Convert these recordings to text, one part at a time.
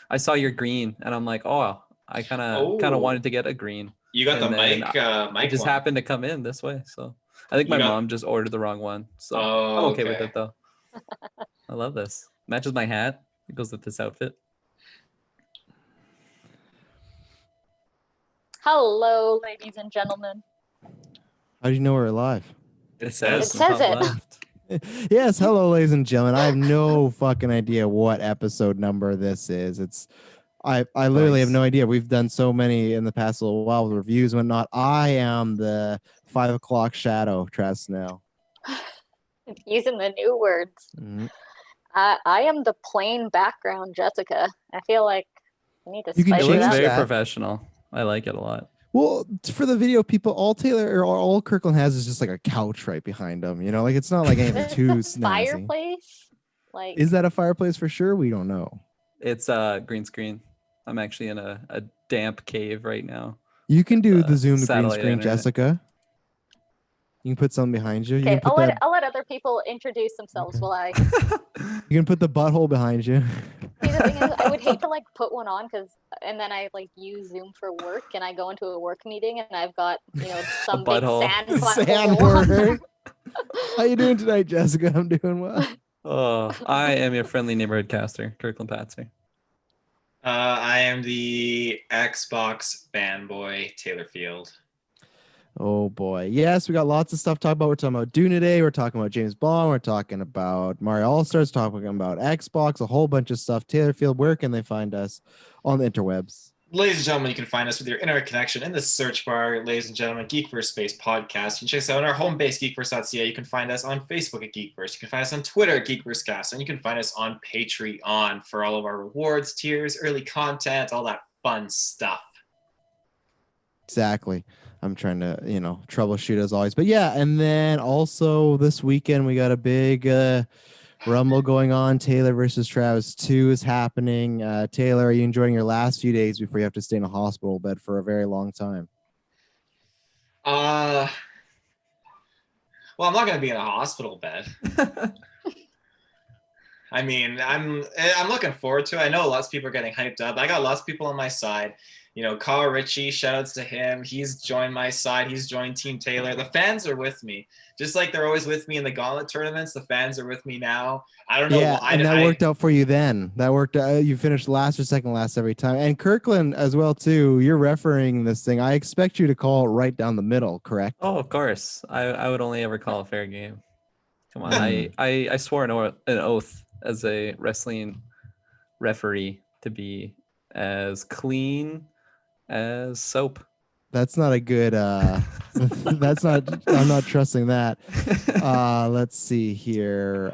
I saw your green, and I'm like, oh, I kind of wanted to get a green. You got and the mic it just one. happened to come in this way, so I think my mom just ordered the wrong one. So I'm okay with it though. I love this. Matches my hat. It goes with this outfit. Hello, ladies and gentlemen. How do you know we're live? It says it. Yes, hello, ladies and gentlemen. I have no fucking idea what episode number this is. I literally have no idea. We've done so many in the past little while with reviews and whatnot. I am the 5 o'clock shadow, Travis Snell. Using the new words. Mm-hmm. I am the plain background Jessica. I feel like I need to You can spice it it looks up. very professional. I like it a lot. Well, for the video people, all Kirklin has is just like a couch right behind him. You know, like it's not like anything too snazzy. Fireplace? Like, is that a fireplace for sure? We don't know. It's green screen. I'm actually in a damp cave right now. You can do the zoom to green screen, internet. Jessica. You can put something behind you. Okay, I'll let other people introduce themselves while I. You can put the butthole behind you. See, the thing is, I would hate to like put one on and then I like use Zoom for work and I go into a work meeting and I've got some big sand. How you doing tonight, Jessica? I'm doing well. Oh, I am your friendly neighborhood caster, Kirklin Patzer. I am the Xbox fanboy, Taylor Field. Oh boy. Yes, we got lots of stuff to talk about. We're talking about Dune today. We're talking about James Bond. We're talking about Mario All-Stars, talking about Xbox, a whole bunch of stuff. Taylor Field, where can they find us on the interwebs? Ladies and gentlemen, you can find us with your internet connection in the search bar. Ladies and gentlemen, Geekverse Space Podcast. You can check us out on our home base, geekverse.ca. You can find us on Facebook at Geekverse. You can find us on Twitter at GeekverseCast. And you can find us on Patreon for all of our rewards, tiers, early content, all that fun stuff. Exactly. I'm trying to, troubleshoot as always. But yeah, and then also this weekend we got a big rumble going on. Taylor versus Travis 2 is happening. Taylor, are you enjoying your last few days before you have to stay in a hospital bed for a very long time? Well, I'm not going to be in a hospital bed. I mean, I'm looking forward to it. I know lots of people are getting hyped up. I got lots of people on my side. Carl Ritchie, shout outs to him. He's joined my side. He's joined Team Taylor. The fans are with me. Just like they're always with me in the gauntlet tournaments, the fans are with me now. I don't know. Yeah, and that worked out for you then. That worked out. You finished last or second last every time. And Kirklin as well, too. You're refereeing this thing. I expect you to call it right down the middle, correct? Oh, of course. I would only ever call a fair game. Come on. I swore an oath as a wrestling referee to be as clean as soap. That's not a good that's not I'm not trusting that. Let's see here.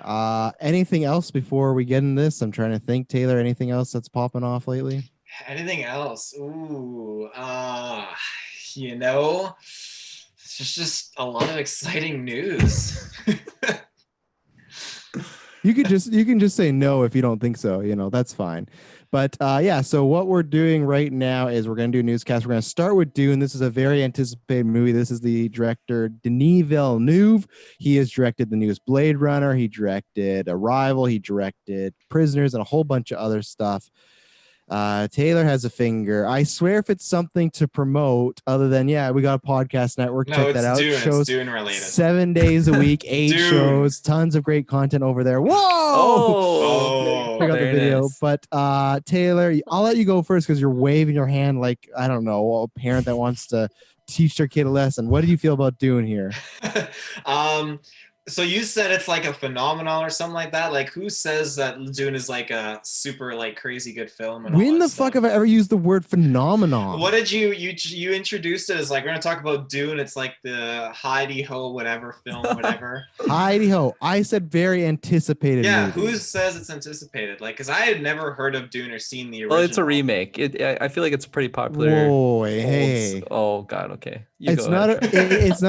Anything else before we get in this? I'm trying to think. Taylor, anything else that's popping off lately? Anything else? Ooh, it's just a lot of exciting news. You can just say no if you don't think so. That's fine. But yeah, so what we're doing right now is we're going to do a newscast. We're going to start with Dune. This is a very anticipated movie. This is the director, Denis Villeneuve. He has directed the newest Blade Runner. He directed Arrival. He directed Prisoners and a whole bunch of other stuff. Taylor has a finger. I swear if it's something to promote other than, we got a podcast network. No, check that out. Dune. Shows it's Dune related. 7 days a week, 8 shows, tons of great content over there. Whoa! Oh, Pick up the video. Nice. But Taylor, I'll let you go first because you're waving your hand like, I don't know, a parent that wants to teach their kid a lesson. What do you feel about Dune here? So you said it's like a phenomenon or something like that. Like, who says that Dune is like a super like crazy good film? And when the fuck have I ever used the word phenomenon? What did you introduced it as like, we're gonna talk about Dune. It's like the Heidi Ho whatever film, whatever. Heidi Ho. I said very anticipated. Yeah, movie. Who says it's anticipated? Like, because I had never heard of Dune or seen the original. Well, it's a remake. I feel like it's a pretty popular. Whoa, hey. Oh God. Okay. It's not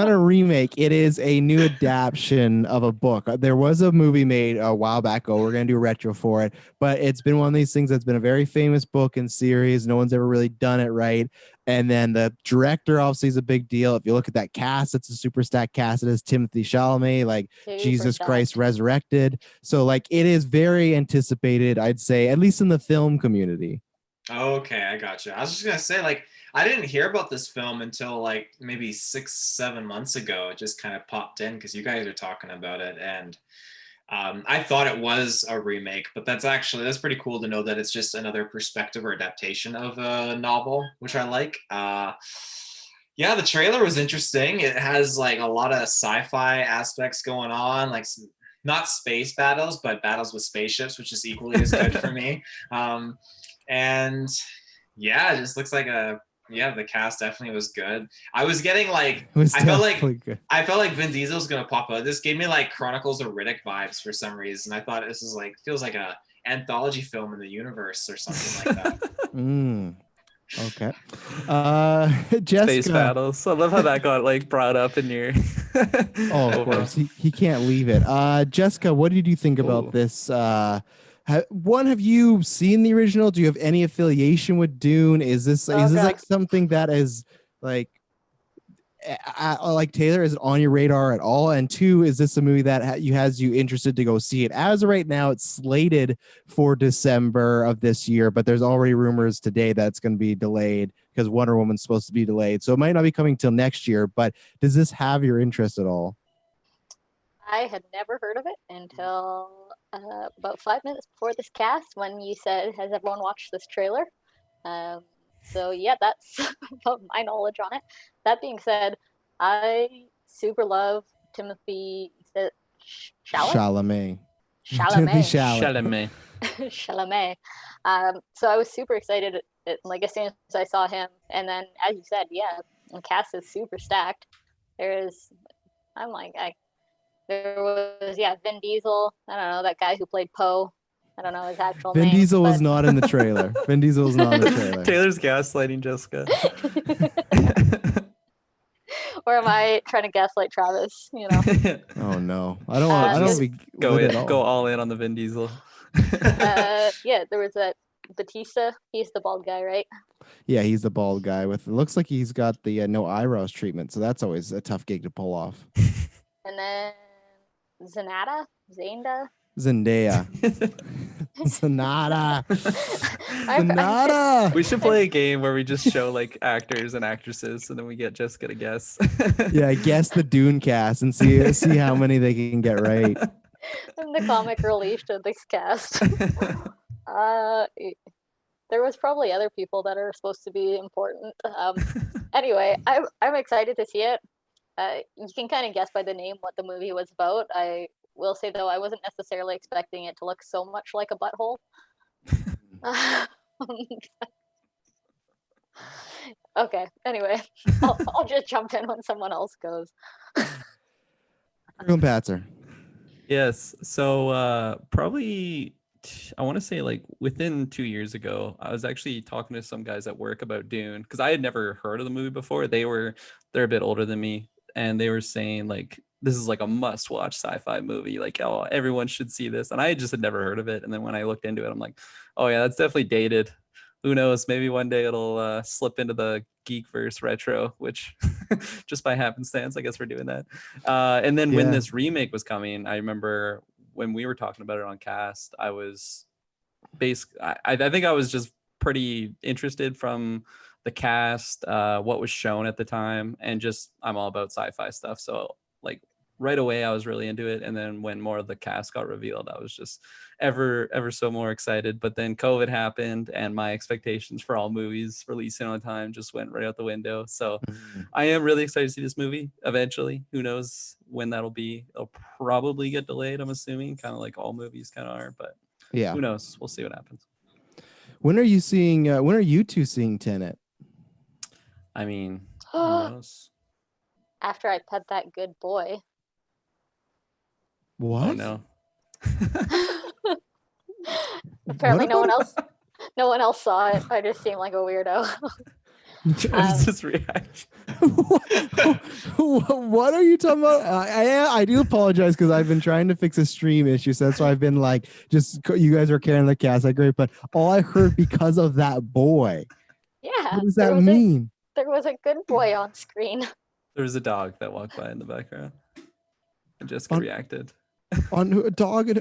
a remake. It is a new adaptation of a book. There was a movie made a while back ago. We're going to do a retro for it, but it's been one of these things that's been a very famous book and series. No one's ever really done it right. And then the director obviously is a big deal. If you look at that cast, it's a super stacked cast. It is Timothée Chalamet, like Jesus Christ resurrected. So like it is very anticipated, I'd say, at least in the film community. Okay, I gotcha. I was just gonna say, like, I didn't hear about this film until like maybe 6, 7 months ago. It just kind of popped in because you guys are talking about it, and I thought it was a remake, but that's pretty cool to know that it's just another perspective or adaptation of a novel, which I like. Yeah, the trailer was interesting. It has like a lot of sci-fi aspects going on, like not space battles, but battles with spaceships, which is equally as good for me. Um, and yeah, it just looks like the cast definitely was good. I was getting like, It was I felt definitely like good. I felt like Vin Diesel was gonna pop out. This gave me like Chronicles of Riddick vibes for some reason. I thought this is like feels like a anthology film in the universe or something like that. Okay. Space Jessica. battles. I love how that got like brought up in your. Oh, of course. He can't leave it. Jessica, what did you think about Ooh. this? Have you seen the original? Do you have any affiliation with Dune? Is this Oh, God. like something that is like like Taylor, is it on your radar at all? And two, is this a movie that has you interested to go see it? As of right now, it's slated for December of this year, but there's already rumors today that it's going to be delayed because Wonder Woman's supposed to be delayed, so it might not be coming till next year. But does this have your interest at all? I had never heard of it until about 5 minutes before this cast when you said, "Has everyone watched this trailer?" So yeah, that's about my knowledge on it. That being said, I super love Timothy Chalamet. Timothy Chalamet. Chalamet. Chalamet. Chalamet. So I was super excited like as soon as I saw him, and then as you said, yeah, the cast is super stacked. I'm like, there was Vin Diesel. I don't know that guy who played Poe. I don't know his actual Vin name. Diesel was not in the trailer. Vin Diesel was not in the trailer. Taylor's gaslighting Jessica. Or am I trying to gaslight Travis? You know. Oh no, I don't want. I don't just want to be Go lit in, at all. go all in on the Vin Diesel. Yeah, there was that Batista. He's the bald guy, right? Yeah, he's the bald guy with. It looks like he's got the no eyebrows treatment, so that's always a tough gig to pull off. And then Zendaya. Zendaya. Sonata. I'm Sonata. We should play a game where we just show like actors and actresses, and then we get Jessica to guess. Yeah, guess the Dune cast and see how many they can get right. I'm the comic relief to this cast. There was probably other people that are supposed to be important. Anyway, I'm excited to see it. You can kind of guess by the name what the movie was about. I will say though, I wasn't necessarily expecting it to look so much like a butthole. Okay. Anyway, I'll just jump in when someone else goes. Kirklin Patzer. Yes. So probably I want to say like within 2 years ago, I was actually talking to some guys at work about Dune because I had never heard of the movie before. They're a bit older than me, and they were saying like this is like a must-watch sci-fi movie. Like, oh, everyone should see this, and I just had never heard of it. And then when I looked into it, I'm like, oh yeah, that's definitely dated. Who knows? Maybe one day it'll slip into the Geekverse retro, which just by happenstance, I guess we're doing that. And then when this remake was coming, I remember when we were talking about it on cast, I was I think I was just pretty interested from the cast, what was shown at the time, and just I'm all about sci-fi stuff. So like right away I was really into it. And then when more of the cast got revealed, I was just ever so more excited. But then COVID happened and my expectations for all movies releasing on time just went right out the window. So I am really excited to see this movie eventually. Who knows when that'll be? It'll probably get delayed, I'm assuming, kind of like all movies kind of are, but yeah, who knows? We'll see what happens. When are you two seeing Tenet? I mean, who knows? After I pet that good boy. What? Oh no. Apparently no one else saw it. I just seem like a weirdo. Just reaction. What are you talking about? I do apologize because I've been trying to fix a stream issue, so that's why I've been like, just you guys are carrying the cast. Like, great, but all I heard because of that boy. Yeah. What does that mean? There was a good boy on screen. There was a dog that walked by in the background, and Jessica reacted. On a dog and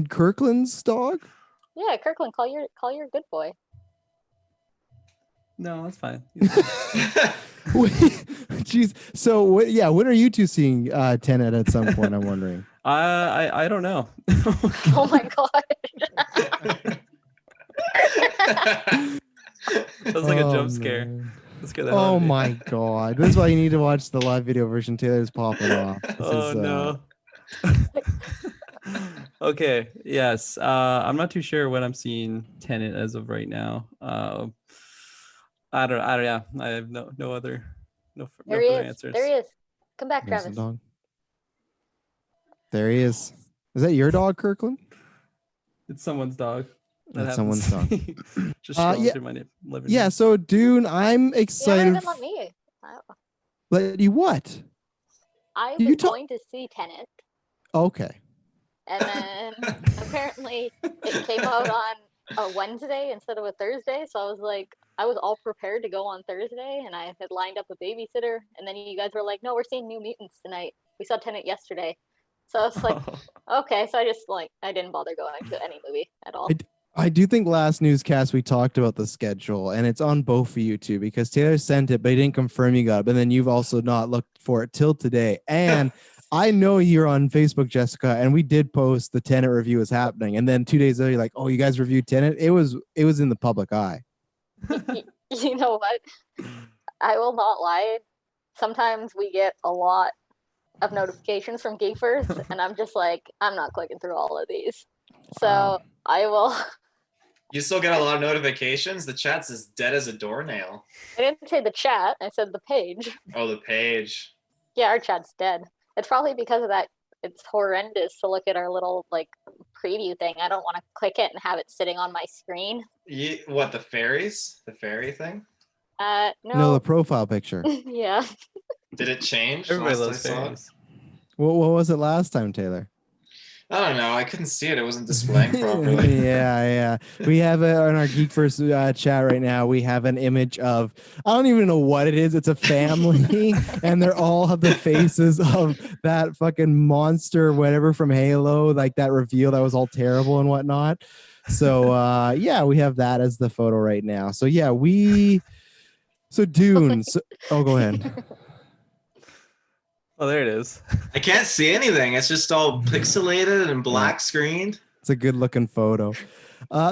Kirklin's dog? Yeah, Kirklin, call your good boy. No, that's fine. Jeez. So what? Yeah. When are you two seeing Tenet at some point? I'm wondering. I don't know. Oh my god. That was like a jump scare. Man. Let's get that out Oh of me. my god. This is why you need to watch the live video version. Taylor's popping off. No. Okay. Yes. I'm not too sure when I'm seeing Tenet as of right now. I don't. Yeah. I have no other There he further is. answers. There he is. Come back, There's the Travis. dog. There he is. Is that your dog, Kirklin? It's someone's dog. That That's someone's dog. Just scrolling yeah. through my living Yeah. room. So Dune, I'm You never excited. even let me. Let you what? I You was ta- going to see Tenet, Okay. and then apparently it came out on a Wednesday instead of a Thursday. So I was like, I was all prepared to go on Thursday, and I had lined up a babysitter. And then you guys were like, "No, we're seeing New Mutants tonight. We saw Tenet yesterday." So I was like, okay. So I just I didn't bother going to any movie at all. I do think last newscast we talked about the schedule, and it's on both for you two because Taylor sent it, but he didn't confirm you got it. But then you've also not looked for it till today. And I know you're on Facebook, Jessica, and we did post the Tenet review is happening. And then 2 days later, you're like, "Oh, you guys reviewed Tenet." It was in the public eye. You know what? I will not lie. Sometimes we get a lot of notifications from Geekers, and I'm just like, I'm not clicking through all of these. So Wow. I will. You still get a lot of notifications. The chat's as dead as a doornail. I didn't say the chat. I said the page. Oh, the page. Yeah, our chat's dead. It's probably because of that. It's horrendous to look at our little preview thing. I don't want to click it and have it sitting on my screen. What, the fairies? The fairy thing? No, No. the profile picture. Yeah. Did it change Everybody last I loves saw it? fairies. What was it last time, Taylor? I don't know. I couldn't see it. It wasn't displaying properly. Yeah. We have it on our Geekverse chat right now. We have an image of, I don't even know what it is. It's a family, and they're all have the faces of that fucking monster, whatever from Halo, like that reveal that was all terrible and whatnot. So yeah, we have that as the photo right now. So yeah, so Dune. Go ahead. Oh, there it is. I can't see anything. It's just all pixelated and black screened. It's a good looking photo.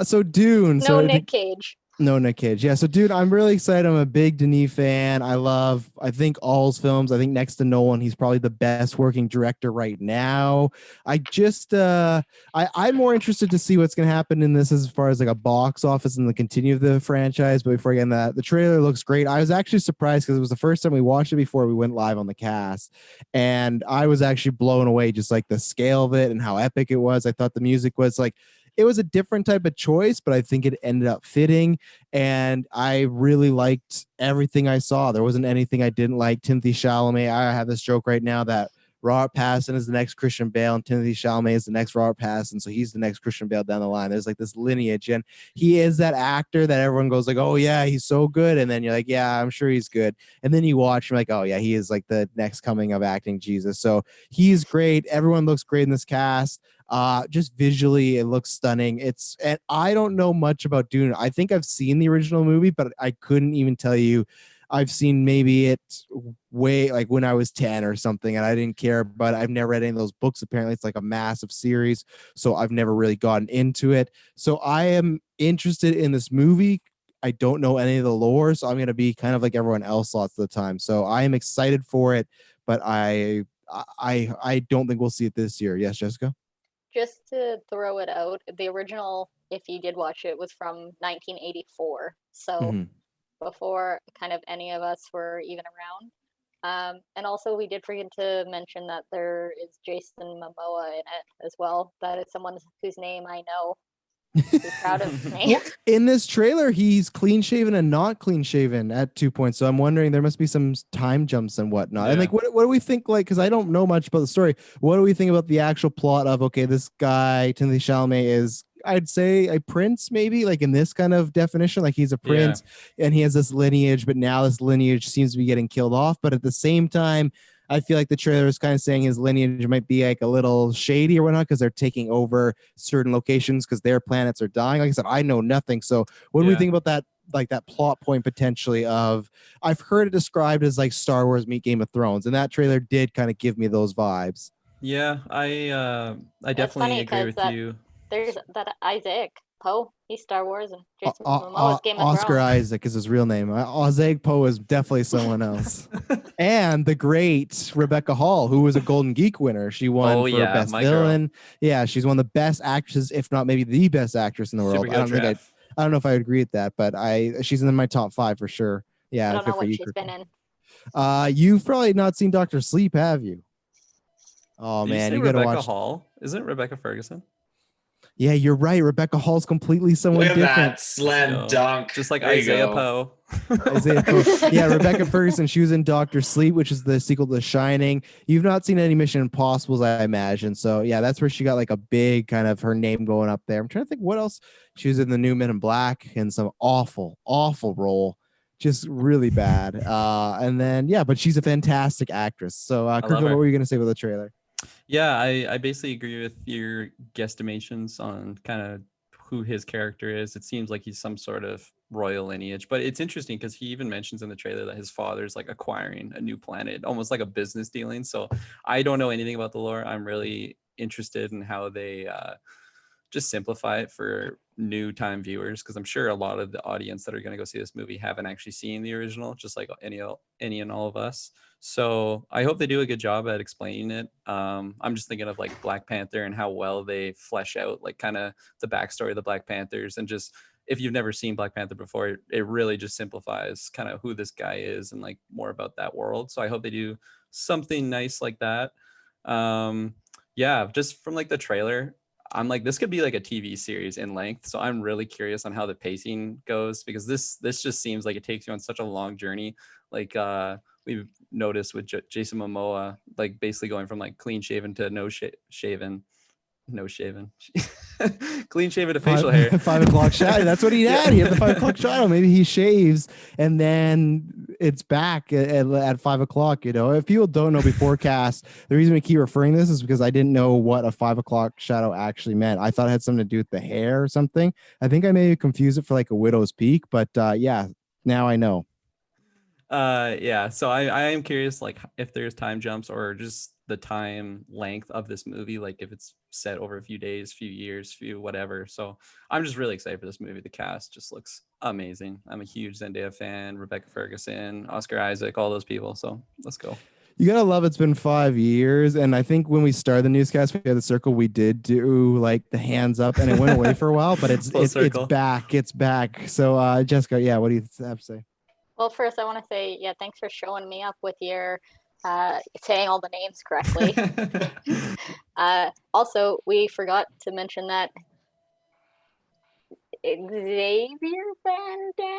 So Dune. No so Nick Cage. No Nick Cage. Yeah. So, dude, I'm really excited. I'm a big Denis fan. I think all his films. I think next to Nolan, he's probably the best working director right now. I'm more interested to see what's going to happen in this as far as like a box office and the continue of the franchise. But before again, the trailer looks great. I was actually surprised because it was the first time we watched it before we went live on the cast. And I was actually blown away, just like the scale of it and how epic it was. I thought the music was like, it was a different type of choice, but I think it ended up fitting. And I really liked everything I saw. There wasn't anything I didn't like. Timothy Chalamet, I have this joke right now that Robert Pattinson is the next Christian Bale and Timothy Chalamet is the next Robert Pattinson. So he's the next Christian Bale down the line. There's like this lineage, and he is that actor that everyone goes like, oh yeah, he's so good. And then you're like, yeah, I'm sure he's good. And then you watch him like, oh yeah, he is like the next coming of acting Jesus. So he's great. Everyone looks great in this cast. Just visually, it looks stunning. And I don't know much about Dune. I think I've seen the original movie, but I couldn't even tell you. I've seen maybe it way like when I was 10 or something, and I didn't care, but I've never read any of those books. Apparently it's like a massive series, so I've never really gotten into it. So I am interested in this movie. I don't know any of the lore, so I'm going to be kind of like everyone else lots of the time. So I am excited for it, but I don't think we'll see it this year. Yes, Jessica? Just to throw it out, the original, if you did watch it, was from 1984. So before kind of any of us were even around. And also we did forget to mention that there is Jason Momoa in it as well. That is someone whose name I know. Be proud of his name. In this trailer, he's clean shaven and not clean shaven at 2 points. So I'm wondering there must be some time jumps and whatnot. Yeah. And like, what do we think? Like, because I don't know much about the story. What do we think about the actual plot of? Okay, this guy Timothy Chalamet is, I'd say, a prince, maybe like in this kind of definition, like he's a prince and he has this lineage, but now this lineage seems to be getting killed off. But at the same time, I feel like the trailer is kind of saying his lineage might be like a little shady or whatnot because they're taking over certain locations because their planets are dying. Like I said, I know nothing. So what do we think about like that plot point potentially of, I've heard it described as like Star Wars meet Game of Thrones, and that trailer did kind of give me those vibes. Yeah, I It's definitely funny agree with because you. there's that Isaac Poe. He's Star Wars, and Jason Momoa is Game of Oscar Thrones. Isaac is his real name. Isaac Poe is definitely someone else. And the great Rebecca Hall, who was a Golden Geek winner. She won for Best Villain. Girl. Yeah, she's one of the best actresses, if not maybe the best actress in the world. Superhero I don't know if I would agree with that, but she's in my top 5 for sure. Yeah, I don't know what she's been in. You've probably not seen Dr. Sleep, have you? Oh, Did man, you gotta Rebecca watch. Hall? Isn't it Rebecca Ferguson? Yeah, you're right. Rebecca Hall's completely someone Look at different. that slam dunk. Just like There Isaiah Poe. Isaiah Poe. Yeah, Rebecca Ferguson. She was in Dr. Sleep, which is the sequel to The Shining. You've not seen any Mission Impossibles, I imagine. So yeah, that's where she got like a big kind of her name going up there. I'm trying to think what else. She was in the new Men in Black in some awful role. Just really bad. And then yeah, but she's a fantastic actress. So Kirklin, what were you gonna say about the trailer? Yeah, I basically agree with your guesstimations on kind of who his character is. It seems like he's some sort of royal lineage, but it's interesting because he even mentions in the trailer that his father's like acquiring a new planet, almost like a business dealing. So I don't know anything about the lore. I'm really interested in how they just simplify it for new time viewers, because I'm sure a lot of the audience that are going to go see this movie haven't actually seen the original, just like any and all of us. So I hope they do a good job at explaining it. I'm just thinking of like Black Panther and how well they flesh out like kind of the backstory of the Black Panthers, and just if you've never seen Black Panther before, it really just simplifies kind of who this guy is and like more about that world. So I hope they do something nice like that. Yeah, just from like the trailer, I'm like, this could be like a TV series in length. So I'm really curious on how the pacing goes, because this just seems like it takes you on such a long journey. Like we've noticed with Jason Momoa, like basically going from like clean shaven to shaven, clean shaven to facial hair. 5 o'clock shadow. That's what he had. He had the 5 o'clock shadow. Maybe he shaves and then it's back at 5 o'clock. You know, if people don't know before cast, the reason we keep referring this is because I didn't know what a 5 o'clock shadow actually meant. I thought it had something to do with the hair or something. I think I may confuse it for like a widow's peak, but yeah, now I know. Yeah, so I am curious, like if there's time jumps or just the time length of this movie, like if it's set over a few days, few years, few whatever. So I'm just really excited for this movie. The cast just looks amazing. I'm a huge Zendaya fan, Rebecca Ferguson, Oscar Isaac, all those people. So let's go. You gotta love it's been 5 years, and I think when we started the newscast, we had the circle. We did do like the hands up, and it went away for a while, but it's back. It's back. So Jessica, yeah, what do you have to say? Well, first I want to say, yeah, thanks for showing me up with your saying all the names correctly. Also, we forgot to mention that Javier Bardem.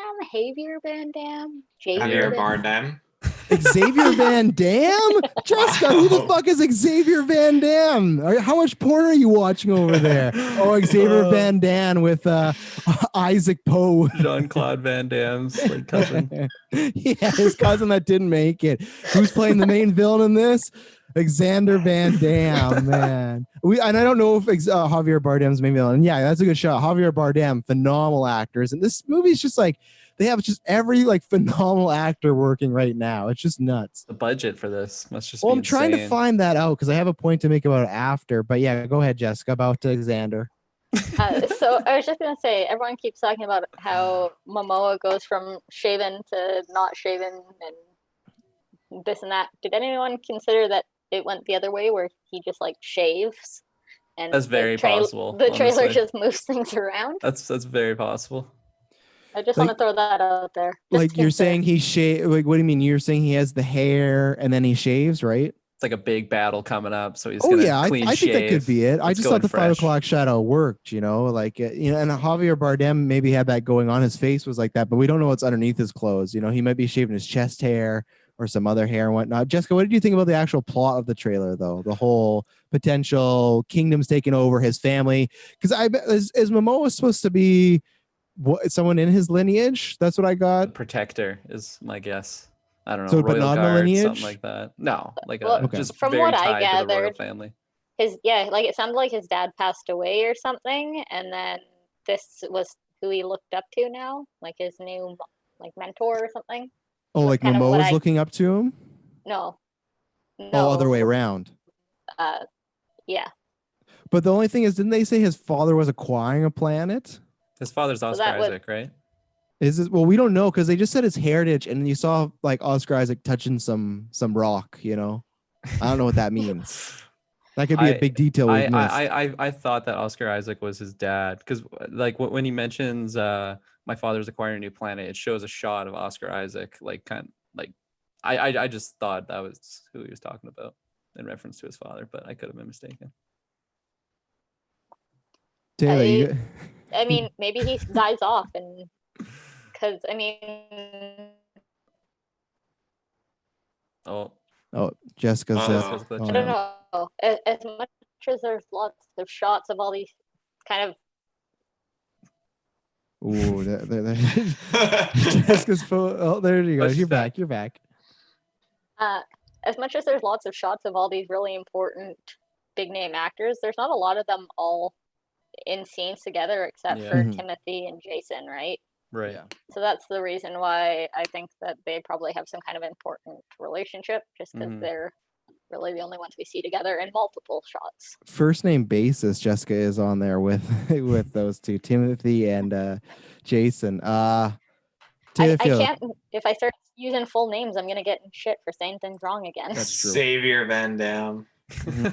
Xavier Van Damme? Jessica, who the fuck is Xavier Van Damme? How much porn are you watching over there? Oh, Xavier Van Damme with Isaac Poe. Jean-Claude Van Damme's like cousin. Yeah, his cousin that didn't make it. Who's playing the main villain in this? Alexander Van Damme, man. And I don't know if Javier Bardem's main villain. Yeah, that's a good shot. Javier Bardem, phenomenal actors. And this movie's just like, they have just every like phenomenal actor working right now. It's just nuts. The budget for this must just well, be I'm trying to insane. find that out because I have a point to make about it after. But yeah, go ahead, Jessica, about Alexander. So I was just gonna say, everyone keeps talking about how Momoa goes from shaven to not shaven and this and that. Did anyone consider that it went the other way, where he just like shaves? And that's very possible. The trailer just moves things around. That's very possible. I just want to throw that out there. Like you're saying he shave. Like what do you mean? You're saying he has the hair and then he shaves, right? It's like a big battle coming up, so he's I think that could be it. I just thought the fresh. 5 o'clock shadow worked, you know, like you know, and Javier Bardem maybe had that going on. His face was like that, but we don't know what's underneath his clothes. You know, he might be shaving his chest hair or some other hair and whatnot. Jessica, what did you think about the actual plot of the trailer, though? The whole potential kingdoms taking over his family, because is Momoa supposed to be someone in his lineage? That's what I got. The protector is my guess. I don't know. So, Royal but not Guard, in the lineage? something like that. No, like just from very what tied I gathered, to the royal family. Like it sounded like his dad passed away or something, and then this was who he looked up to now, like his new like mentor or something. Oh, That's like kind of Momoa what is I- looking up to him? No, Oh, other way around. Yeah. But the only thing is, didn't they say his father was acquiring a planet? His father's Oscar that was- Isaac, right? Is it? Well, we don't know because they just said his heritage, and you saw like Oscar Isaac touching some rock. You know, I don't know what that means. That could be a big detail we've missed. I thought that Oscar Isaac was his dad because like when he mentions my father's acquiring a new planet, it shows a shot of Oscar Isaac like I just thought that was who he was talking about in reference to his father, but I could have been mistaken. Taylor, I mean, maybe he dies off, and because I mean, Oh, Jessica's. Uh-oh. I don't know. As much as there's lots of shots of all these kind of Ooh, Jessica's phone. Oh, there you go. What's You're that? back. You're back. as much as there's lots of shots of all these really important big name actors, there's not a lot of them all in scenes together except Yeah. for Mhm. Timothy and Jason, right? right. Yeah. So that's the reason why I think that they probably have some kind of important relationship, just because Mhm. they're really the only ones we see together in multiple shots. First name basis, Jessica is on there with with those two, Timothy and Jason. Taylor I Field. can't, if I start using full names, I'm gonna get in shit for saying things wrong again. That's true. Xavier Van Damme.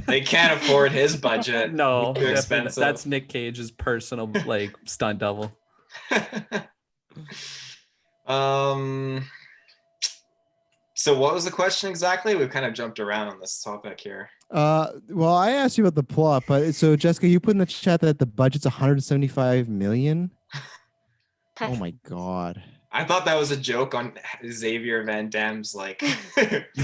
They can't afford his budget. No, Too definitely expensive. that's Nick Cage's personal like stunt double. So what was the question exactly? We've kind of jumped around on this topic here. Well, I asked you about the plot, but so Jessica, you put in the chat that the budget's 175 million. Oh my god. I thought that was a joke on Xavier Van Damme's like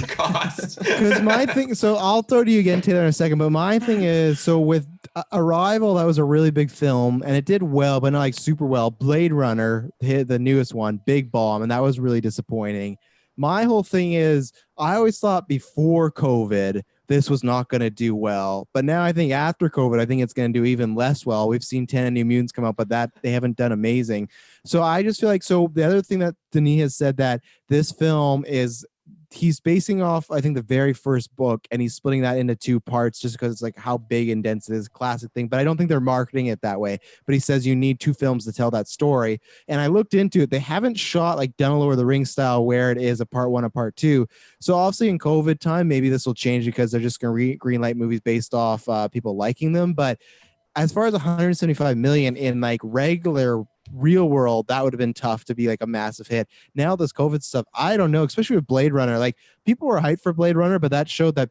cost. Because my thing, so I'll throw to you again, Taylor, in a second. But my thing is, so with Arrival, that was a really big film, and it did well, but not like super well. Blade Runner hit the newest one, big bomb, and that was really disappointing. My whole thing is, I always thought before COVID, this was not going to do well. But now I think after COVID, I think it's going to do even less well. We've seen 10 New Mutants come out, but that they haven't done amazing. So I just feel like, so the other thing that Denis has said that this film is, he's basing off, I think, the very first book, and he's splitting that into two parts just because it's like how big and dense it is, classic thing. But I don't think they're marketing it that way. But he says you need two films to tell that story. And I looked into it. They haven't shot like down Lord of the Rings style where it is a part one, a part two. So obviously in COVID time, maybe this will change because they're just going to greenlight movies based off people liking them. But as far as 175 million in like regular real world, that would have been tough to be like a massive hit. Now this COVID stuff, I don't know, especially with Blade Runner, like people were hyped for Blade Runner, but that showed that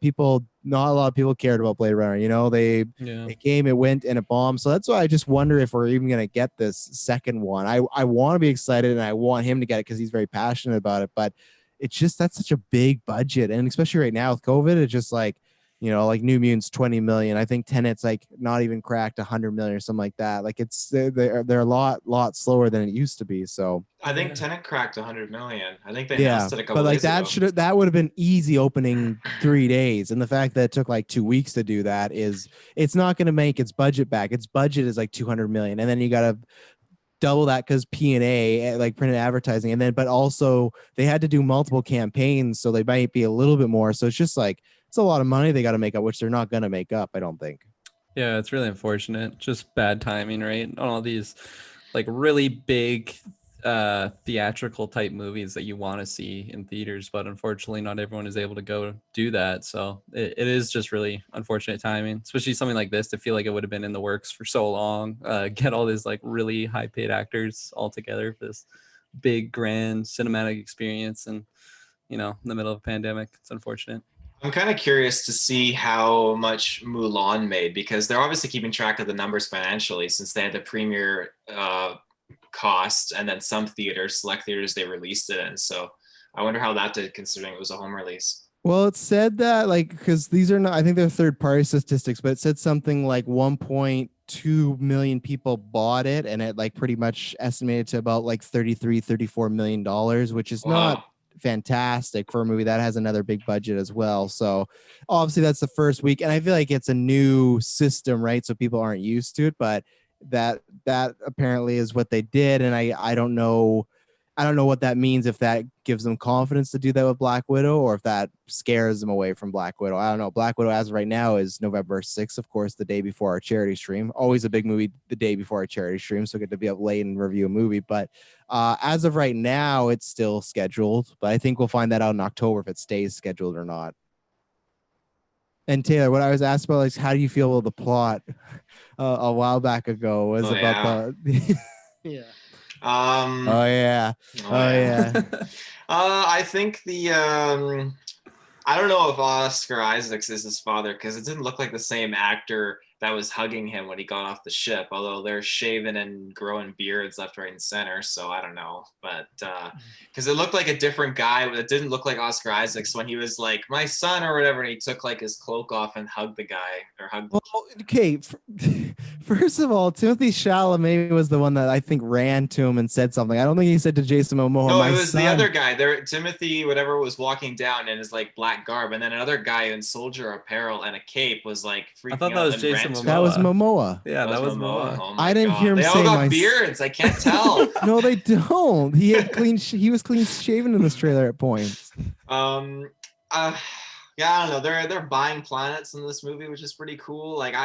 not a lot of people cared about Blade Runner. You know, it came, it went, and it bombed. So that's why I just wonder if we're even going to get this second one. I want to be excited, and I want him to get it because he's very passionate about it, but it's just, that's such a big budget. And especially right now with COVID, it's just like, you know, like New Mutants 20 million. I think Tenet's like not even cracked 100 million or something like that. Like it's they're a lot slower than it used to be. So I think Tenet cracked 100 million. I think they yeah, announced it a couple but like days ago. that would have been easy opening 3 days. And the fact that it took like 2 weeks to do that is, it's not going to make its budget back. Its budget is like 200 million, and then you got to double that because P&A, like printed advertising, and then but also they had to do multiple campaigns, so they might be a little bit more. So it's just like, it's a lot of money they got to make up, which they're not going to make up, I don't think. Yeah, it's really unfortunate. Just bad timing, right? On all these like really big theatrical type movies that you want to see in theaters, but unfortunately not everyone is able to go do that. So it is just really unfortunate timing, especially something like this to feel like it would have been in the works for so long. Get all these like really high paid actors all together for this big grand cinematic experience, and you know, in the middle of a pandemic. It's unfortunate. I'm kind of curious to see how much Mulan made, because they're obviously keeping track of the numbers financially since they had the premiere cost, and then some theaters, select theaters, they released it in. So I wonder how that did considering it was a home release. Well, it said that like, because these are not, I think they're third party statistics, but it said something like 1.2 million people bought it, and it like pretty much estimated to about like 34 million dollars, which is not fantastic for a movie that has another big budget as well. So obviously that's the first week, and I feel like it's a new system, right? So people aren't used to it, but that apparently is what they did, and I don't know. I don't know what that means, if that gives them confidence to do that with Black Widow or if that scares them away from Black Widow. I don't know. Black Widow as of right now is November 6th, of course, the day before our charity stream. Always a big movie the day before our charity stream, so good to be up late and review a movie. But as of right now, it's still scheduled. But I think we'll find that out in October if it stays scheduled or not. And Taylor, what I was asked about is how do you feel about the plot a while back ago was about the... yeah. Oh yeah. I think the I don't know if Oscar Isaacs is his father, because it didn't look like the same actor that was hugging him when he got off the ship, although they're shaving and growing beards left, right, and center. So I don't know, but because it looked like a different guy, but it didn't look like Oscar Isaacs when he was like my son or whatever, and he took like his cloak off and hugged the guy or hugged. Well, okay, first of all, Timothée Chalamet was the one that I think ran to him and said something. I don't think he said to Jason Momoa. No, it was the other guy. There, Timothy, whatever, was walking down in his like black garb, and then another guy in soldier apparel and a cape was like freaking out. I thought that was Jason Momoa. That was Momoa. Yeah, that was Momoa. Oh I didn't hear him they say all got beards. I can't tell. No, they don't. He had he was clean shaven in this trailer at points. Yeah, I don't know. They're buying planets in this movie, which is pretty cool. Like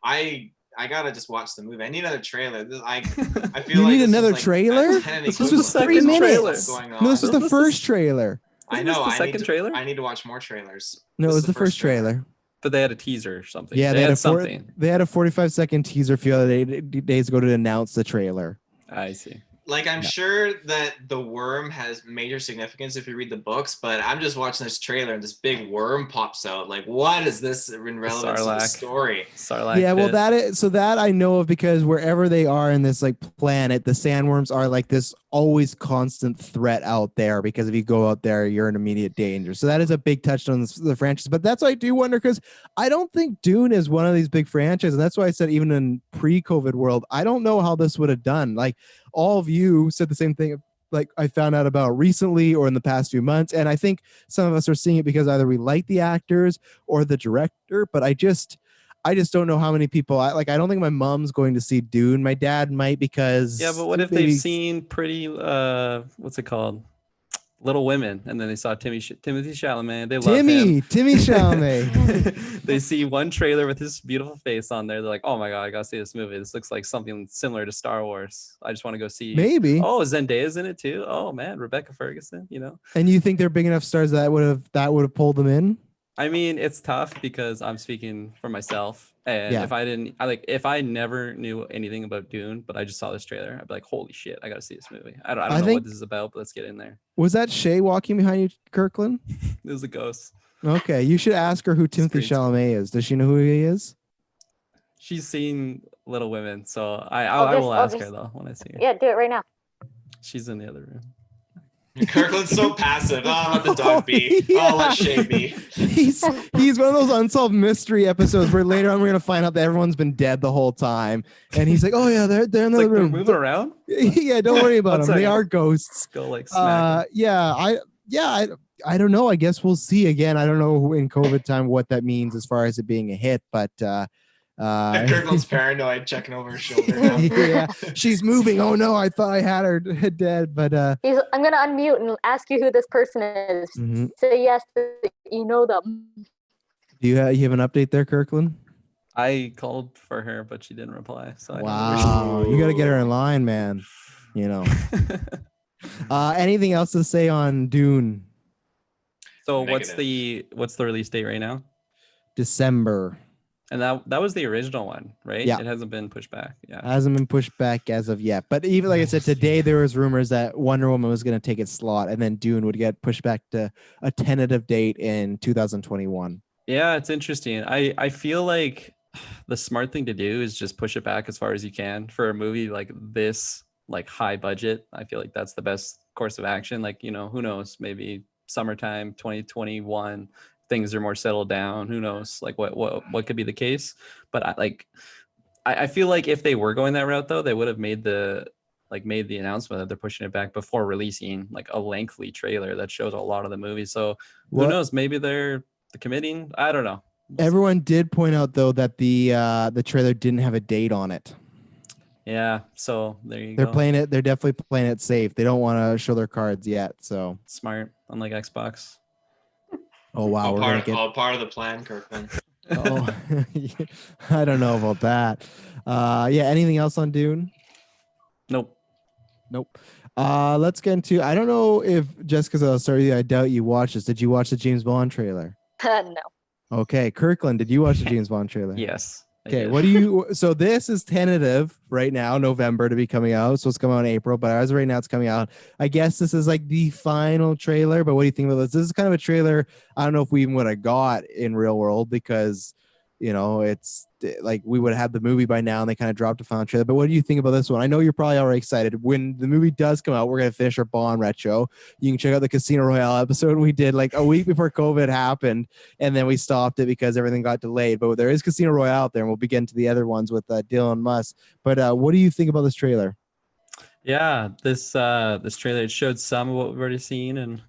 I gotta just watch the movie. I need another trailer. I feel you like need another trailer. This was the second trailer. No, this was the first trailer. I know. The second trailer. I need to watch more trailers. No, it was the first trailer. But they had a teaser or something. Yeah, they had something. They had a 45-second teaser a few other days ago to announce the trailer. I see. Like, I'm sure that the worm has major significance if you read the books, but I'm just watching this trailer and this big worm pops out. Like, what is this in relevance to the story? Sarlacc yeah, well, pit. that I know of, because wherever they are in this like planet, the sandworms are like this always constant threat out there, because if you go out there, you're in immediate danger. So that is a big touchstone on the franchise. But that's what I do wonder, because I don't think Dune is one of these big franchises. And that's why I said even in pre-COVID world, I don't know how this would have done. Like, all of you said the same thing, like I found out about recently or in the past few months. And I think some of us are seeing it because either we like the actors or the director, but I just don't know how many people I don't think my mom's going to see Dune. My dad might, because but what if they've seen pretty what's it called? Little Women, and then they saw Timothy Chalamet. They love him. Timmy Chalamet. They see one trailer with his beautiful face on there. They're like, "Oh my god, I gotta see this movie. This looks like something similar to Star Wars. I just want to go see." Maybe. Oh, Zendaya's in it too. Oh man, Rebecca Ferguson. You know. And you think they're big enough stars that would have pulled them in? I mean, it's tough because I'm speaking for myself. And if I never knew anything about Dune, but I just saw this trailer, I'd be like, holy shit, I got to see this movie. I don't know what this is about, but let's get in there. Was that Shay walking behind you, Kirklin? It was a ghost. Okay, you should ask her who Timothée Chalamet is. Does she know who he is? She's seen Little Women, so I will ask her though when I see her. Yeah, do it right now. She's in the other room. Kirkland's so passive. Oh, let the dog be. Yeah. Oh, let Shay be. He's one of those unsolved mystery episodes where later on we're gonna find out that everyone's been dead the whole time, and he's like, "Oh yeah, they're in the room, moving around." Yeah, don't worry about them. They are ghosts. Go like smack. I don't know. I guess we'll see again. I don't know in COVID time what that means as far as it being a hit, but Kirkland's paranoid, checking over her shoulder now. Yeah, she's moving. Oh no, I thought I had her dead, but I'm gonna unmute and ask you who this person is. Mm-hmm. Say yes, you know them. Do you have an update there, Kirklin? I called for her, but she didn't reply. So wow, you got to get her in line, man. You know. Anything else to say on Dune? So Negative. what's the release date right now? December. And that was the original one, right? Yeah. It hasn't been pushed back. Yeah. Hasn't been pushed back as of yet. But even like I said, today there was rumors that Wonder Woman was going to take its slot and then Dune would get pushed back to a tentative date in 2021. Yeah, it's interesting. I feel like the smart thing to do is just push it back as far as you can for a movie like this, like high budget. I feel like that's the best course of action. Like, you know, who knows, maybe summertime 2021. Things are more settled down. Who knows? Like what could be the case? But I feel like if they were going that route, though, they would have made the announcement that they're pushing it back before releasing like a lengthy trailer that shows a lot of the movie. So who knows? Maybe they're committing. I don't know. Everyone did point out though that the trailer didn't have a date on it. Yeah, so there you They're go. playing it. They're definitely playing it safe. They don't want to show their cards yet. So, Smart, unlike Xbox. oh wow, we're gonna get. all part of the plan, Kirkland. Oh, I don't know about that. Yeah. Anything else on Dune? Nope. Nope. Let's get into. I don't know if Jessica's. I'll start with you. I doubt you watched this. Did you watch the James Bond trailer? No. Okay, Kirkland, did you watch the James Bond trailer? Yes. I Okay, did. what do you? So this is tentative right now, November to be coming out. So it's coming out in April, but as of right now, it's coming out. I guess this is like the final trailer. But what do you think about this? This is kind of a trailer. I don't know if we even would have got in real world because, it's like we would have had the movie by now, and they kind of dropped a final trailer. But what do you think about this one? I know you're probably already excited. When the movie does come out, we're gonna finish our Bond retro. You can check out the Casino Royale episode we did like a week before COVID happened, and then we stopped it because everything got delayed. But there is Casino Royale out there, and we'll begin to the other ones with Dylan Musk. But what do you think about this trailer? Yeah, this trailer, it showed some of what we've already seen, and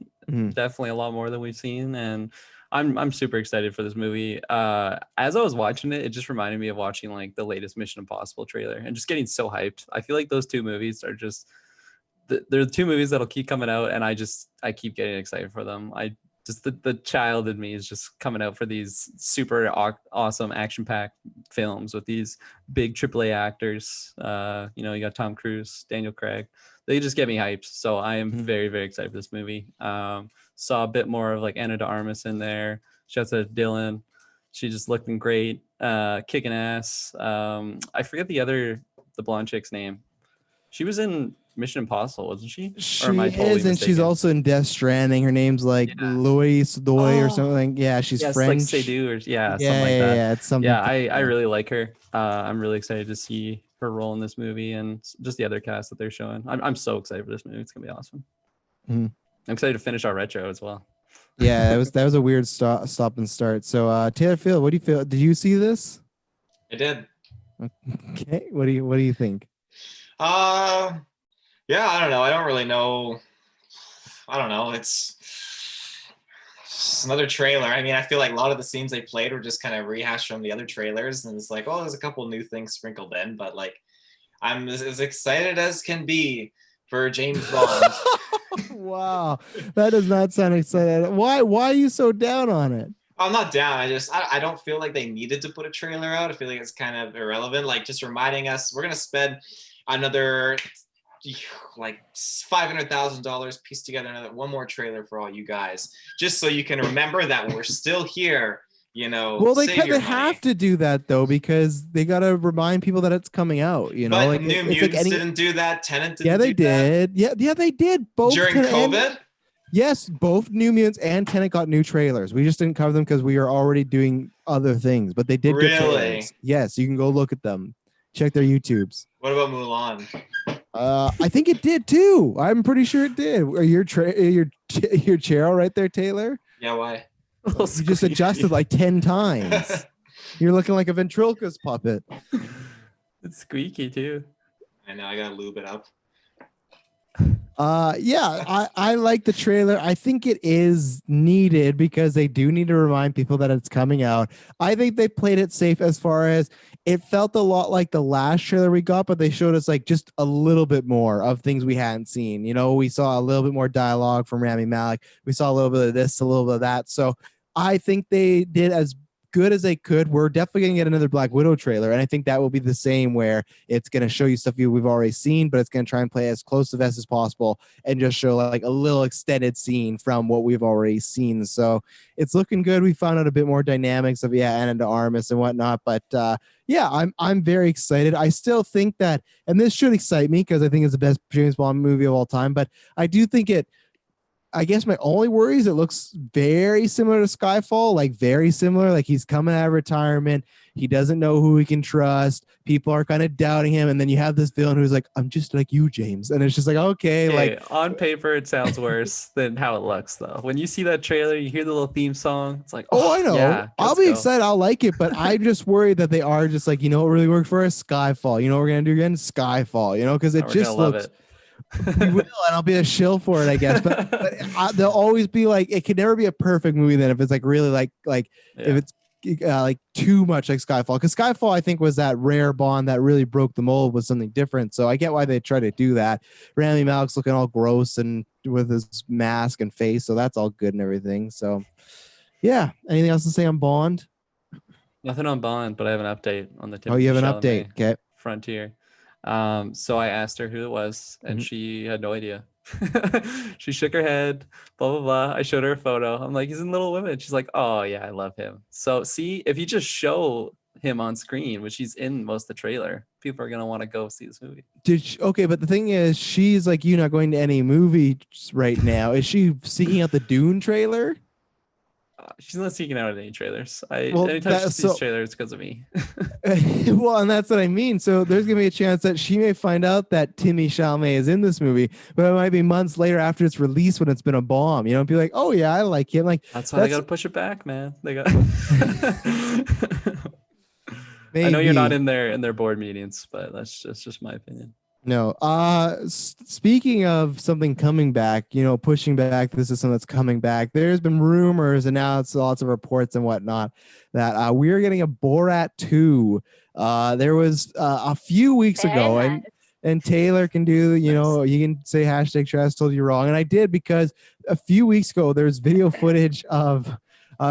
definitely a lot more than we've seen. And I'm super excited for this movie. As I was watching it, it just reminded me of watching like the latest Mission Impossible trailer and just getting so hyped. I feel like those two movies are just they're the two movies that'll keep coming out, and I keep getting excited for them. The child in me is just coming out for these super awesome action-packed films with these big AAA actors. You got Tom Cruise, Daniel Craig. They just get me hyped. So I am very, very excited for this movie. Saw a bit more of like Anna de Armas in there. Shout out to Dylan. She just looking great, kicking ass. I forget the blonde chick's name. She was in Mission Impossible, wasn't she? She is, and she's also in Death Stranding. Her name's like Louise Doy or something. Yeah, she's French. Like Seydoux or something like that. Yeah, it's something. Yeah, I really like her. I'm really excited to see her role in this movie and just the other cast that they're showing. I'm so excited for this movie. It's gonna be awesome. I'm excited to finish our retro as well. Yeah, that was a weird stop and start. So Taylor Field, what do you feel? Did you see this? I did. Okay, what do you think? Yeah, I don't know. I don't really know. I don't know. It's just another trailer. I mean, I feel like a lot of the scenes they played were just kind of rehashed from the other trailers, and it's like, oh, there's a couple new things sprinkled in, but like, I'm as excited as can be for James Bond. Wow, that does not sound excited. Why are you so down on it? I'm not down. I don't feel like they needed to put a trailer out. I feel like it's kind of irrelevant. Like just reminding us, we're gonna spend another like $500,000, piece together one more trailer for all you guys, just so you can remember that we're still here. Well, they have to do that though, because they got to remind people that it's coming out. But like New Mutants didn't do that. Tenet didn't. Yeah, they did. Yeah, they did. Both during COVID. Yes, both New Mutants and Tenet got new trailers. We just didn't cover them because we are already doing other things. But they did get trailers. Yes, you can go look at them. Check their YouTubes. What about Mulan? I think it did too. I'm pretty sure it did. Are your chair all right there, Taylor? Yeah, why? You just adjusted like 10 times. You're looking like a ventriloquist puppet. It's squeaky too. I know. I gotta lube it up. Yeah, I like the trailer. I think it is needed because they do need to remind people that it's coming out. I think they played it safe as far as it felt a lot like the last trailer we got, but they showed us like just a little bit more of things we hadn't seen. We saw a little bit more dialogue from Rami Malek. We saw a little bit of this, a little bit of that. So I think they did as good as they could. We're definitely going to get another Black Widow trailer, and I think that will be the same, where it's going to show you stuff we've already seen, but it's going to try and play as close to this as possible and just show like a little extended scene from what we've already seen. So it's looking good. We found out a bit more dynamics of Anna de Armas and whatnot, but yeah, I'm very excited. I still think that, and this should excite me because I think it's the best James Bond movie of all time, but I do think I guess my only worry is it looks very similar to Skyfall, like very similar. Like he's coming out of retirement. He doesn't know who he can trust. People are kind of doubting him. And then you have this villain who's like, I'm just like you, James. And it's just like, okay. Like on paper, it sounds worse than how it looks though. When you see that trailer, you hear the little theme song. It's like, oh I know. Yeah, I'll be excited. I'll like it. But I'm just worried that they are just like, what really worked for us? Skyfall. What we're going to do again? Skyfall, because it just looks. We will, and I'll be a shill for it, I guess. But they'll always be like, it could never be a perfect movie then if it's like really like if it's like too much like Skyfall, because Skyfall I think was that rare Bond that really broke the mold with something different. So I get why they try to do that. Rami Malek's looking all gross and with his mask and face, so that's all good and everything. So yeah, anything else to say on Bond? Nothing on Bond, but I have an update on the Timothée Oh, you have an Chalamet update. Okay. Frontier. So I asked her who it was, and she had no idea. She shook her head, blah blah blah. I showed her a photo. I'm like, he's in Little Women. She's like, oh yeah, I love him. So see, if you just show him on screen, which he's in most of the trailer, people are gonna want to go see this movie. Okay, but the thing is, she's like, you not going to any movie right now. Is she seeking out the Dune trailer? She's not seeking out any trailers. Well, anytime she sees trailers, it's because of me. Well, and that's what I mean. So there's gonna be a chance that she may find out that Timmy Chalamet is in this movie, but it might be months later after it's released when it's been a bomb. You know, be like, oh yeah, I like him. Like that's why they gotta push it back, man. They got. Maybe. I know you're not in their board meetings, but that's just my opinion. No. Speaking of something coming back, you know, pushing back, this is something that's coming back. There's been rumors and now it's lots of reports and whatnot that we're getting a Borat 2. There was a few weeks ago, and Taylor can do, you know, you can say hashtag Travis told you wrong. And I did, because a few weeks ago, there's video footage of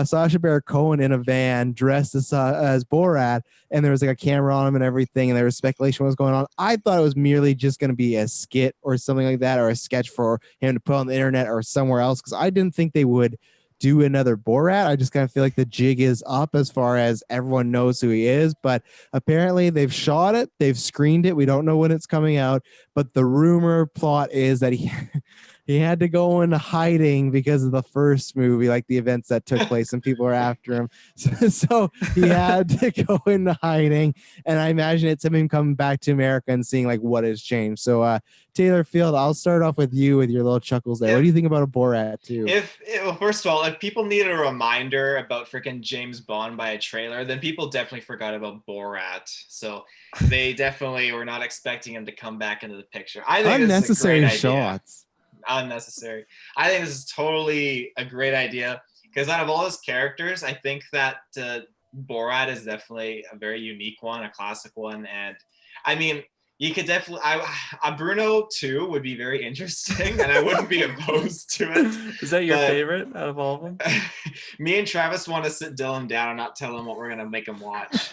Sacha Baron Cohen in a van dressed as Borat, and there was like a camera on him and everything, and there was speculation what was going on. I thought it was merely just going to be a skit or something like that, or a sketch for him to put on the internet or somewhere else, because I didn't think they would do another Borat. I just kind of feel like the jig is up as far as everyone knows who he is, but apparently they've shot it, they've screened it. We don't know when it's coming out, but the rumor plot is that he had to go into hiding because of the first movie, like the events that took place and people were after him. So he had to go into hiding. And I imagine it's him coming back to America and seeing like what has changed. So Taylor Field, I'll start off with you with your little chuckles there. What do you think about a Borat 2? Well, first of all, if people needed a reminder about freaking James Bond by a trailer, then people definitely forgot about Borat. So they definitely were not expecting him to come back into the picture. I think unnecessary this is a great shots. Idea. Unnecessary. I think this is totally a great idea, because out of all his characters, I think that Borat is definitely a very unique one, a classic one. And I mean, you could definitely, Bruno too would be very interesting, and I wouldn't be opposed to it. Is that your favorite out of all of them? Me and Travis want to sit Dylan down and not tell him what we're gonna make him watch.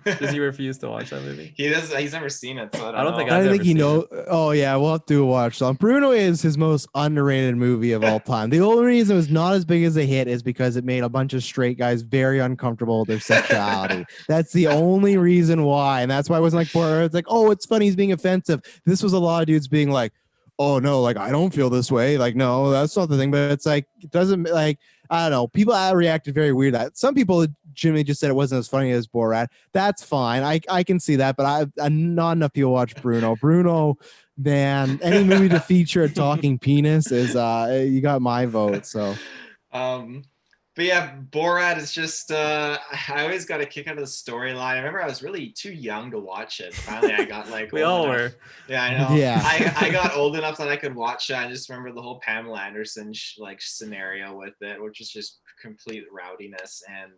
Does he refuse to watch that movie? He does. He's never seen it, so I don't think I think he knows. Oh yeah, we'll have to do a watch. So Bruno is his most underrated movie of all time. The only reason it was not as big as a hit is because it made a bunch of straight guys very uncomfortable with their sexuality. That's the only reason why, and that's why it wasn't like Borat. It's like, oh, it's funny, he's being offensive. This was a lot of dudes being like, oh no, like I don't feel this way. Like no, that's not the thing. But it's like it doesn't like. I don't know. People reacted very weird. Some people Jimmy just said it wasn't as funny as Borat. That's fine. I can see that, but not enough people watch Bruno. Bruno, man, any movie to feature a talking penis is you got my vote. So, but yeah, Borat is just I always got a kick out of the storyline. I remember I was really too young to watch it. Finally, I got like we all were. Yeah, I know. Yeah, I got old enough that I could watch it. I just remember the whole Pamela Anderson scenario with it, which is just complete rowdiness. And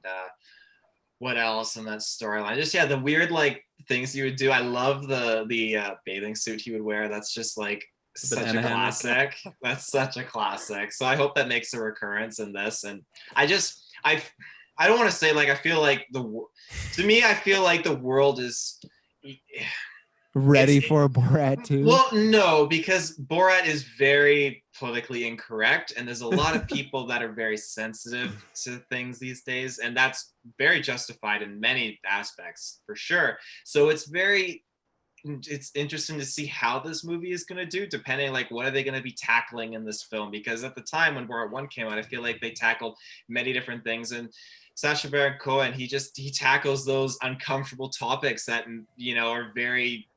what else in that storyline? Just the weird like things he would do. I love the bathing suit he would wear. That's just like such a classic. That's such a classic. So I hope that makes a recurrence in this. And I don't want to say like I feel like I feel like the world is ready for a Borat 2. Well, no, because Borat is very politically incorrect, and there's a lot of people that are very sensitive to things these days, and that's very justified in many aspects for sure. So it's interesting to see how this movie is going to do, depending like what are they going to be tackling in this film, because at the time when Borat 1 came out, I feel like they tackled many different things, and Sacha Baron Cohen, he tackles those uncomfortable topics that, you know, are very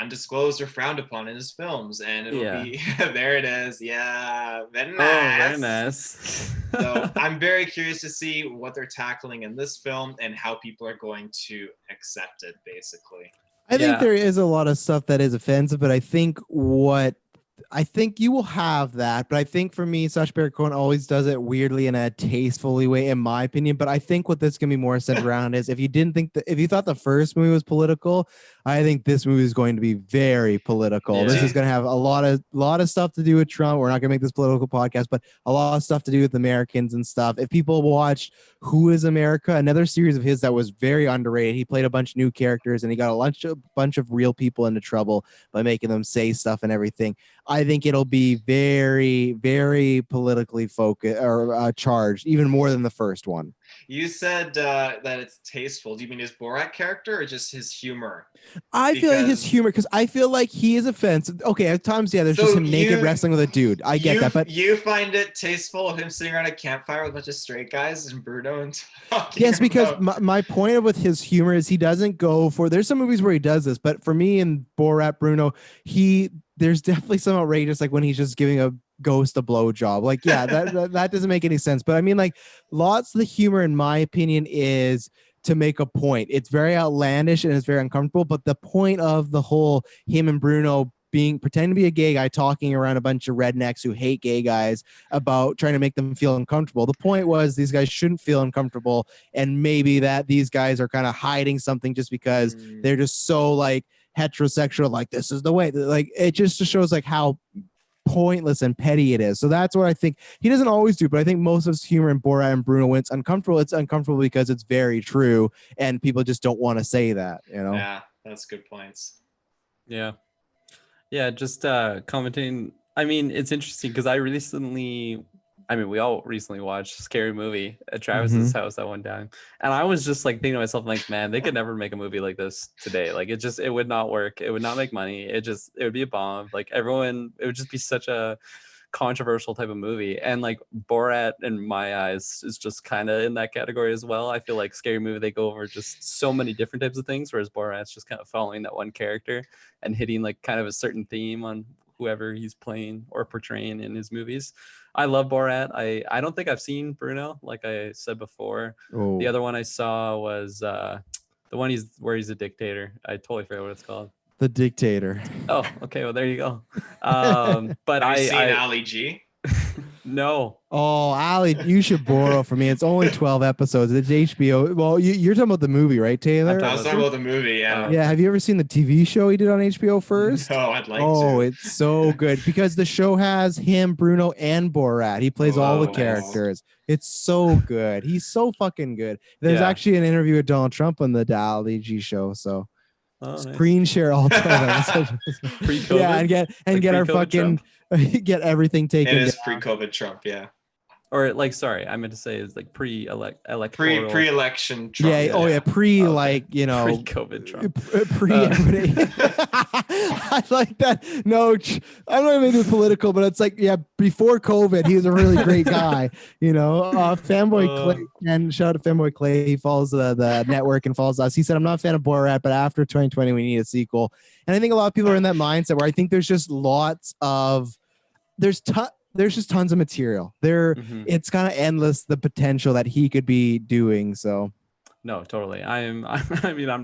undisclosed or frowned upon in his films, and it'll be there it is. Very nice. So I'm very curious to see what they're tackling in this film and how people are going to accept it, basically. I think there is a lot of stuff that is offensive, but I think what I think you will have that, but I think for me, Sacha Baron Cohen always does it weirdly in a tastefully way, in my opinion. But I think what this is gonna be more centered around is if you didn't think if you thought the first movie was political, I think this movie is going to be very political. Yeah. This is gonna have a lot of stuff to do with Trump. We're not gonna make this political podcast, but a lot of stuff to do with Americans and stuff. If people watched Who Is America, another series of his that was very underrated, he played a bunch of new characters and he got a bunch of real people into trouble by making them say stuff and everything. I think it'll be very, very politically focused or charged, even more than the first one. You said that it's tasteful. Do you mean his Borat character or just his humor? I feel like his humor, because I feel like he is offensive. Okay, at times, yeah, there's just him naked wrestling with a dude. I get that, but you find it tasteful of him sitting around a campfire with a bunch of straight guys and Bruno and talking. Yes, because my point with his humor is he doesn't go for. There's some movies where he does this, but for me in Borat, Bruno, there's definitely some outrageous, like when he's just giving a ghost a blowjob. Like, yeah, that doesn't make any sense. But I mean, like, lots of the humor, in my opinion, is to make a point. It's very outlandish and it's very uncomfortable. But the point of the whole him and Bruno pretending to be a gay guy talking around a bunch of rednecks who hate gay guys about trying to make them feel uncomfortable. The point was these guys shouldn't feel uncomfortable, and maybe that these guys are kind of hiding something just because they're just so like heterosexual, like this is the way, like it just shows like how pointless and petty it is. So that's what I think he doesn't always do, but I think most of his humor in Borat and Bruno, when it's uncomfortable because it's very true and people just don't want to say that, you know? Yeah, that's good points. Yeah, just commenting. I mean, it's interesting because we all recently watched Scary Movie at Travis's house that went down, and I was just like thinking to myself, like, man, they could never make a movie like this today. Like, it would not work. It would not make money. It would be a bomb. Like, it would just be such a controversial type of movie. And like Borat, in my eyes, is just kind of in that category as well. I feel like Scary Movie, they go over just so many different types of things, whereas Borat's just kind of following that one character and hitting like kind of a certain theme on whoever he's playing or portraying in his movies. I love Borat. I don't think I've seen Bruno, like I said before. Oh. The other one I saw was the one where he's a dictator. I totally forget what it's called. The Dictator. Oh, okay. Well, there you go. But Have you seen Ali G? No. Oh, Ali, you should borrow from me. It's only 12 episodes. It's HBO. Well, you're talking about the movie, right, Taylor? I was talking about the movie, yeah. Yeah, have you ever seen the TV show he did on HBO first? No, I'd like to. Oh, it's so good because the show has him, Bruno, and Borat. He plays all the characters. It's so good. He's so fucking good. There's actually an interview with Donald Trump on the Ali G show, so screen share all 12 episodes. Pre-COVID? Yeah, and get our fucking get everything taken. It is pre-COVID Trump, yeah. Or like, sorry, I meant to say is like pre-electoral. Pre-election Trump. Yeah, oh yeah, like, you know, pre-COVID Trump. Everybody. I like that. No, I'm not gonna make it political, but it's like, yeah, before COVID, he was a really great guy. You know, Fanboy Clay, and shout out to Fanboy Clay. He follows the network and follows us. He said, I'm not a fan of Borat, but after 2020, we need a sequel. And I think a lot of people are in that mindset where I think there's just there's just tons of material there. It's kind of endless, the potential that he could be doing. So no, totally. I'm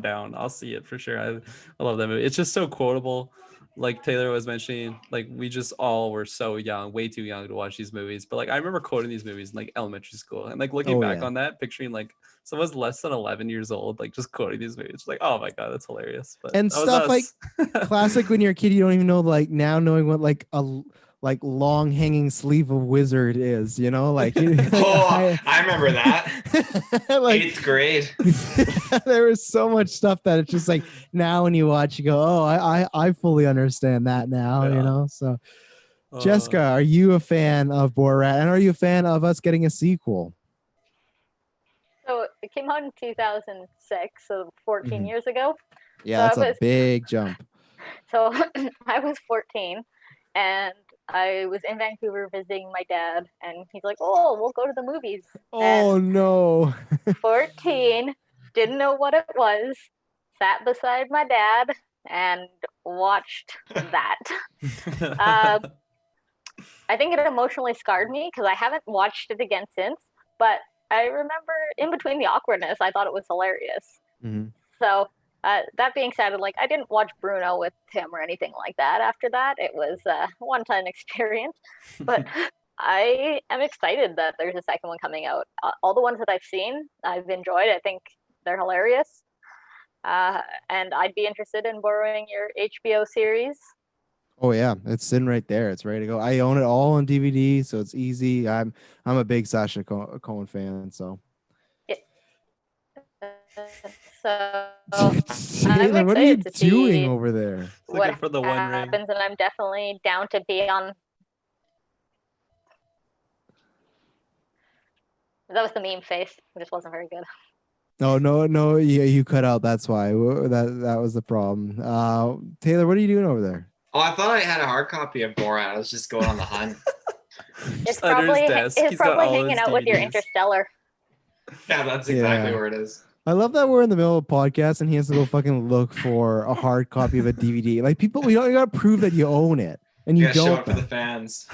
down. I'll see it for sure. I love that movie. It's just so quotable. Like Taylor was mentioning, like we just all were so young, way too young to watch these movies. But like I remember quoting these movies in like elementary school and like looking back on that, picturing like someone's less than 11 years old, like just quoting these movies. Like, oh my God, that's hilarious. But and stuff like classic when you're a kid, you don't even know, like now knowing what like a long hanging sleeve of wizard is, you know, like I remember that. Like 8th grade. There was so much stuff that it's just like now when you watch you go, oh, I fully understand that now, you know. So Jessica, are you a fan of Borat, and are you a fan of us getting a sequel? So it came out in 2006, so 14 years ago. Yeah, so that's a big jump. So I was 14 and I was in Vancouver visiting my dad, and he's like, oh, we'll go to the movies. Oh, and no. 14, didn't know what it was, sat beside my dad and watched that. I think it emotionally scarred me because I haven't watched it again since, but I remember in between the awkwardness, I thought it was hilarious. So That being said, like I didn't watch Bruno with him or anything like that. After that, it was a one-time experience. But I am excited that there's a second one coming out. All the ones that I've seen, I've enjoyed. I think they're hilarious. And I'd be interested in borrowing your HBO series. Oh yeah, it's sitting right there. It's ready to go. I own it all on DVD, so it's easy. I'm a big Sacha Cohen fan, so. So Taylor, what are you doing over there? What for the One Ring. happens, and I'm definitely down to be on. That was the meme face. It just wasn't very good. No. Yeah, you cut out. That's why. That was the problem. Taylor, what are you doing over there? Oh, I thought I had a hard copy of Borat. I was just going on the hunt. It's probably hanging out with your Interstellar. Yeah, that's exactly where it is. I love that we're in the middle of a podcast and he has to go fucking look for a hard copy of a DVD. Like people, you gotta prove that you own it, and you don't. Show it for the fans.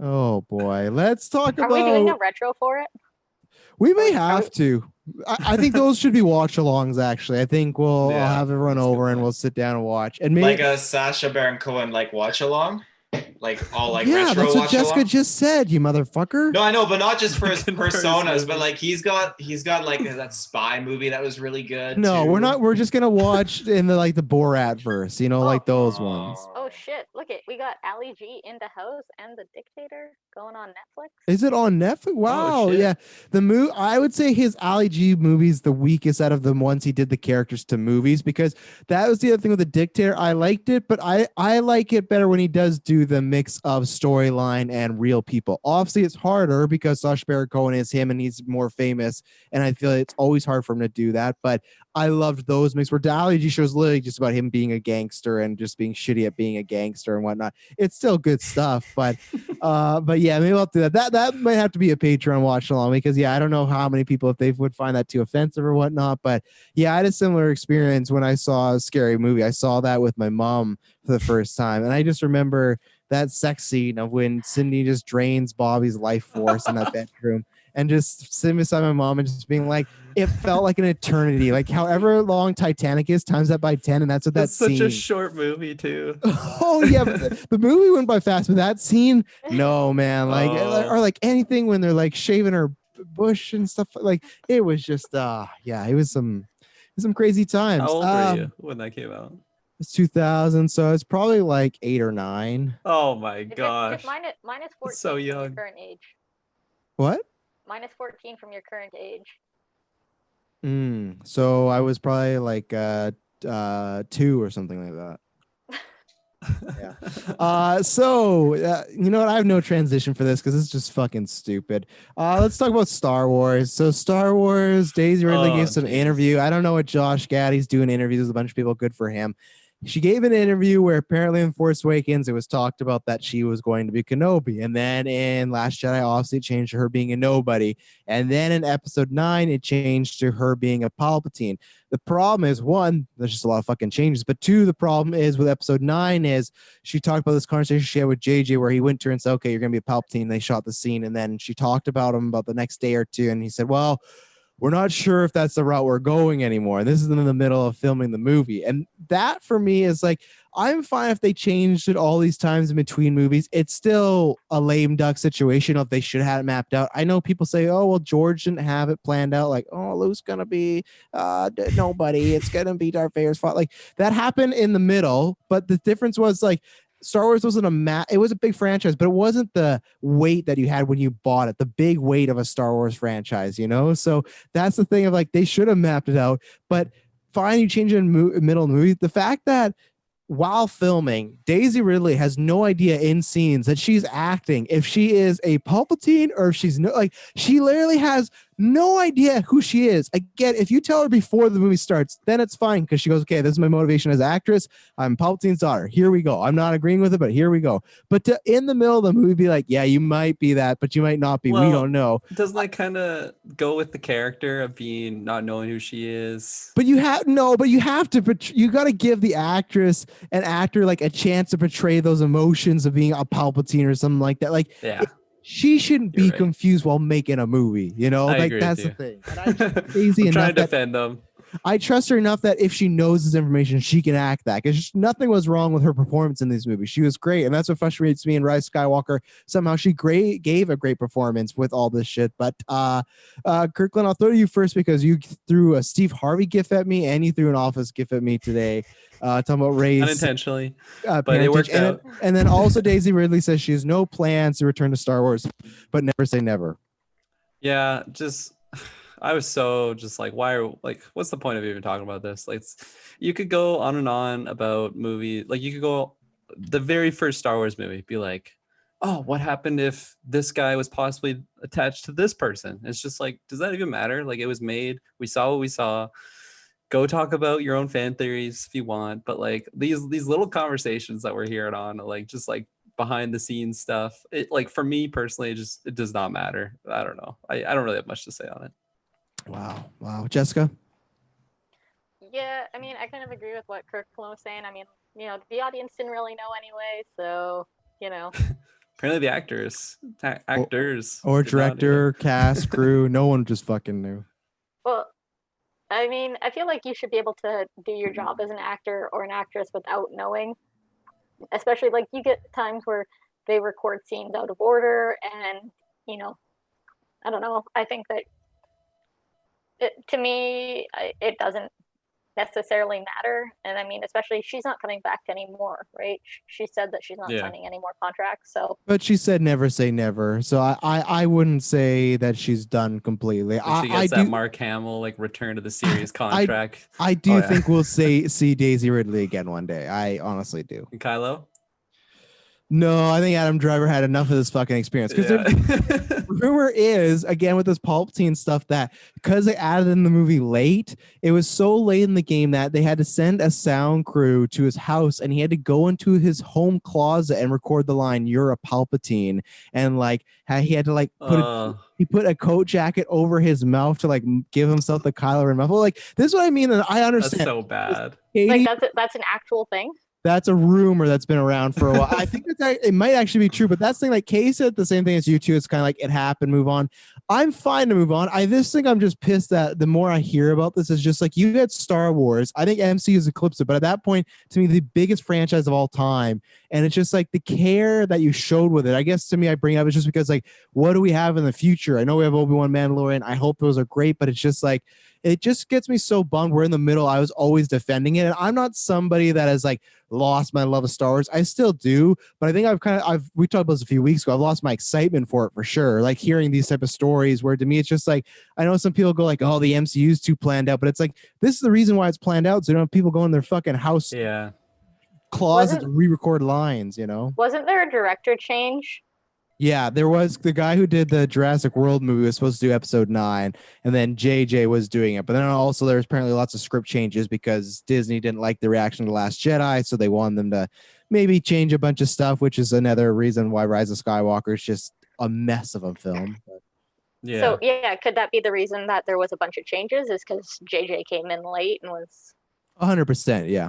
Oh boy, let's talk about. Are we doing a retro for it? We may have to. I think those should be watch-alongs. Actually, I think I'll have everyone over and we'll sit down and watch. And maybe like a Sacha Baron Cohen watch-along. Retro that's what Jessica just said, you motherfucker. No, I know, but not just for his personas, but like he's got like that spy movie that was really good. No, too. we're not. We're just gonna watch in the Borat verse, like those ones. Oh shit! Look it, we got Ali G in the house and The Dictator going on Netflix. Is it on Netflix? Wow, yeah. The movie, I would say his Ali G movie is the weakest out of the ones he did the characters to movies, because that was the other thing with The Dictator. I liked it, but I like it better when he does do the mix of storyline and real people. Obviously, it's harder because Sacha Baron Cohen is him and he's more famous, and I feel it's always hard for him to do that. But I loved those mix where the Ali G show is literally just about him being a gangster and just being shitty at being a gangster and whatnot. It's still good stuff, but yeah, maybe I'll do that. That might have to be a Patreon watch along, because I don't know how many people, if they would find that too offensive or whatnot. But yeah, I had a similar experience when I saw a scary movie. I saw that with my mom for the first time, and I just remember that sex scene of when Cindy just drains Bobby's life force in that bedroom, and just sitting beside my mom and just being like, it felt like an eternity. Like however long Titanic is, times that by 10, and that's what that's such a short movie too. Oh yeah, but the movie went by fast, but that scene, no man, or like anything when they're like shaving her bush and stuff, like it was just it was some crazy times. How old were you when that came out? It's 2000, so it's probably like 8 or 9. Oh my gosh. Minus 14 so young. from your current age. What? Minus 14 from your current age. So I was probably like 2 or something like that. Yeah. So you know what? I have no transition for this because it's just fucking stupid. Let's talk about Star Wars. So Star Wars, Daisy Ridley gave some interview. I don't know what Josh Gaddy's doing interviews with a bunch of people. Good for him. She gave an interview where apparently in Force Awakens it was talked about that she was going to be Kenobi, and then in Last Jedi obviously it changed to her being a nobody, and then in Episode 9 it changed to her being a Palpatine. The problem is, one, there's just a lot of fucking changes, but two, the problem is with Episode 9 is she talked about this conversation she had with JJ where he went to her and said, okay, you're gonna be a Palpatine. They shot the scene, and then she talked about him about the next day or two, and he said, well, we're not sure if that's the route we're going anymore. And this is in the middle of filming the movie. And that for me is like, I'm fine if they changed it all these times in between movies. It's still a lame duck situation if they should have it mapped out. I know people say, oh, well, George didn't have it planned out. Like, oh, Luke's going to be nobody. It's going to be Darth Vader's fault. Like that happened in the middle. But the difference was like, Star Wars wasn't it was a big franchise, but it wasn't the weight that you had when you bought it, the big weight of a Star Wars franchise, So that's the thing of like, they should have mapped it out, but fine, you change it in middle of the movie. The fact that while filming, Daisy Ridley has no idea in scenes that she's acting, if she is a Palpatine or if she's she literally has no idea who she is. Again, if you tell her before the movie starts, then it's fine because she goes, okay, this is my motivation as an actress. I'm Palpatine's daughter. Here we go. I'm not agreeing with it, but here we go. But to, in the middle of the movie, be like, yeah, you might be that, but you might not be. Well, we don't know. Doesn't that kind of go with the character of being not knowing who she is? But you have to, you got to give the actress and actor like a chance to portray those emotions of being a Palpatine or something like that. Like, yeah. She shouldn't be confused while making a movie, I like agree that's with the you. thing. And I'm crazy I'm trying to enough defend them. I trust her enough that if she knows this information, she can act that. Because nothing was wrong with her performance in these movies. She was great, and that's what frustrates me in Rise of Skywalker. Somehow she gave a great performance with all this shit. But Kirklin, I'll throw to you first because you threw a Steve Harvey gif at me, and you threw an Office gif at me today, talking about Rey's unintentionally, but parentage. it worked out. And then also Daisy Ridley says she has no plans to return to Star Wars, but never say never. Yeah, just I was so just like, what's the point of even talking about this? Like, you could go on and on about movies. Like, you could go the very first Star Wars movie, be like, oh, what happened if this guy was possibly attached to this person? It's just like, does that even matter? Like, it was made. We saw what we saw. Go talk about your own fan theories if you want, but like these little conversations that we're hearing on, like just like behind the scenes stuff, it like for me personally, it does not matter. I don't know. I don't really have much to say on it. Wow, Jessica. Yeah, I mean, I kind of agree with what Kirklin was saying. I mean, the audience didn't really know anyway, so Apparently, the actors or did not director, cast, crew, no one just fucking knew. Well, I mean, I feel like you should be able to do your job as an actor or an actress without knowing. Especially like you get times where they record scenes out of order, and I don't know. I think that to me, it doesn't necessarily matter. And I mean, especially she's not coming back anymore, right? She said that she's not signing any more contracts. So, but she said never say never. So I wouldn't say that she's done completely. She gets that Mark Hamill like return to the series contract. I do think we'll see Daisy Ridley again one day. I honestly do. And Kylo? No, I think Adam Driver had enough of this fucking experience. Because rumor is, again, with this Palpatine stuff, that because they added in the movie late, it was so late in the game that they had to send a sound crew to his house, and he had to go into his home closet and record the line, "You're a Palpatine," and like he had to like he put a coat jacket over his mouth to like give himself the Kylo Ren muffle. Like, this is what I mean, and I understand. That's so bad. Katie, like that's an actual thing. That's a rumor that's been around for a while. I think it might actually be true, but that's the thing. Like Kay said the same thing as you two. It's kind of like it happened, move on. I'm fine to move on. This thing I'm just pissed that the more I hear about this is just like you had Star Wars. I think MCU's eclipsed it, but at that point, to me, the biggest franchise of all time. And it's just like the care that you showed with it. I guess to me, I bring up it's just because like, what do we have in the future? I know we have Obi-Wan, Mandalorian. I hope those are great, but it's just like, it just gets me so bummed. We're in the middle. I was always defending it. And I'm not somebody that has like lost my love of Star Wars. I still do, but I think we talked about this a few weeks ago. I've lost my excitement for it for sure. Like hearing these type of stories where to me, it's just like, I know some people go like, oh, the MCU's too planned out, but it's like, this is the reason why it's planned out. So you don't have people go in their fucking house closet to re-record lines, Wasn't there a director change? Yeah, there was the guy who did the Jurassic World movie was supposed to do episode 9, and then JJ was doing it. But then also there's apparently lots of script changes because Disney didn't like the reaction to Last Jedi, so they wanted them to maybe change a bunch of stuff, which is another reason why Rise of Skywalker is just a mess of a film. Yeah. So could that be the reason that there was a bunch of changes? Is because JJ came in late and was 100%, yeah.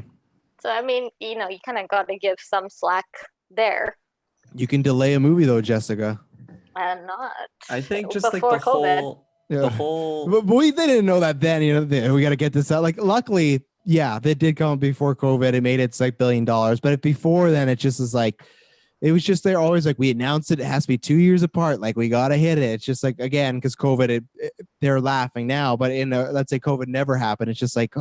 So I mean, you kind of got to give some slack there. You can delay a movie though, Jessica. Not. I think just like the whole. But they didn't know that then. We got to get this out. Like, luckily, they did come before COVID. It made its like $1 billion. But if before then, it just is like, it was just they're always like, we announced it. It has to be 2 years apart. Like, we got to hit it. It's just like, again, because COVID, they're laughing now. But let's say COVID never happened. It's just like,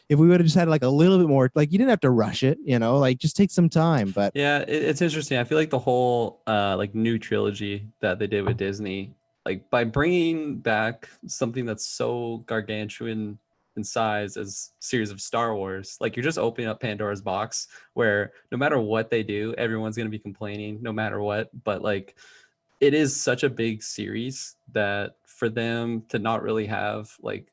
if we would have just had like a little bit more, like you didn't have to rush it, like just take some time. But yeah, it's interesting. I feel like the whole like new trilogy that they did with Disney, like by bringing back something that's so gargantuan in size as series of Star Wars, like you're just opening up Pandora's box where no matter what they do, everyone's going to be complaining no matter what. But like, it is such a big series that for them to not really have like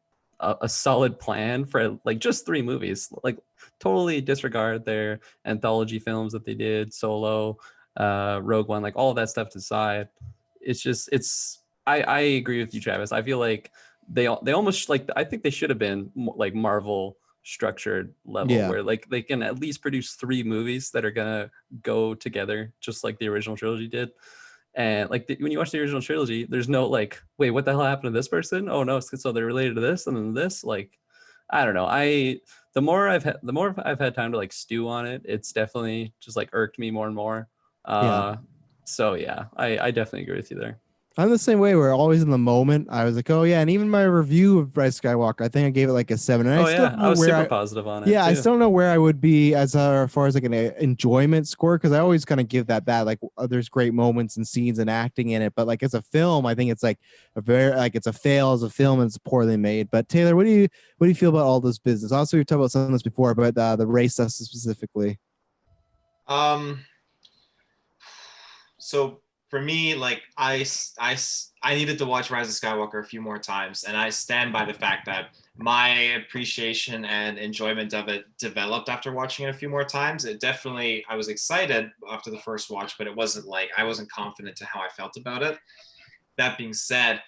a solid plan for like just 3 movies, like totally disregard their anthology films that they did, Solo, Rogue One, like all of that stuff to the side. I agree with you, Travis. I feel like they almost like, I think they should have been like Marvel structured level where like they can at least produce 3 movies that are gonna go together just like the original trilogy did. And like when you watch the original trilogy, there's no like, wait, what the hell happened to this person? Oh no, so they're related to this and then this. Like, I don't know. The more I've had time to like stew on it, it's definitely just like irked me more and more. So yeah, I definitely agree with you there. I'm the same way. We're always in the moment. I was like, oh yeah, and even my review of Rise of Skywalker, I think I gave it like a 7. And Oh I still yeah, don't I know was where super positive on it. Yeah, too. I still don't know where I would be as far as like an enjoyment score, because I always kind of give that like there's great moments and scenes and acting in it, but like as a film, I think it's like it's a fail as a film and it's poorly made. But Taylor, what do you feel about all this business? Also, we've talked about some of this before, but the race stuff specifically. So for me, like I needed to watch Rise of Skywalker a few more times, and I stand by the fact that my appreciation and enjoyment of it developed after watching it a few more times. It definitely, I was excited after the first watch, but it wasn't like I wasn't confident to how I felt about it. That being said,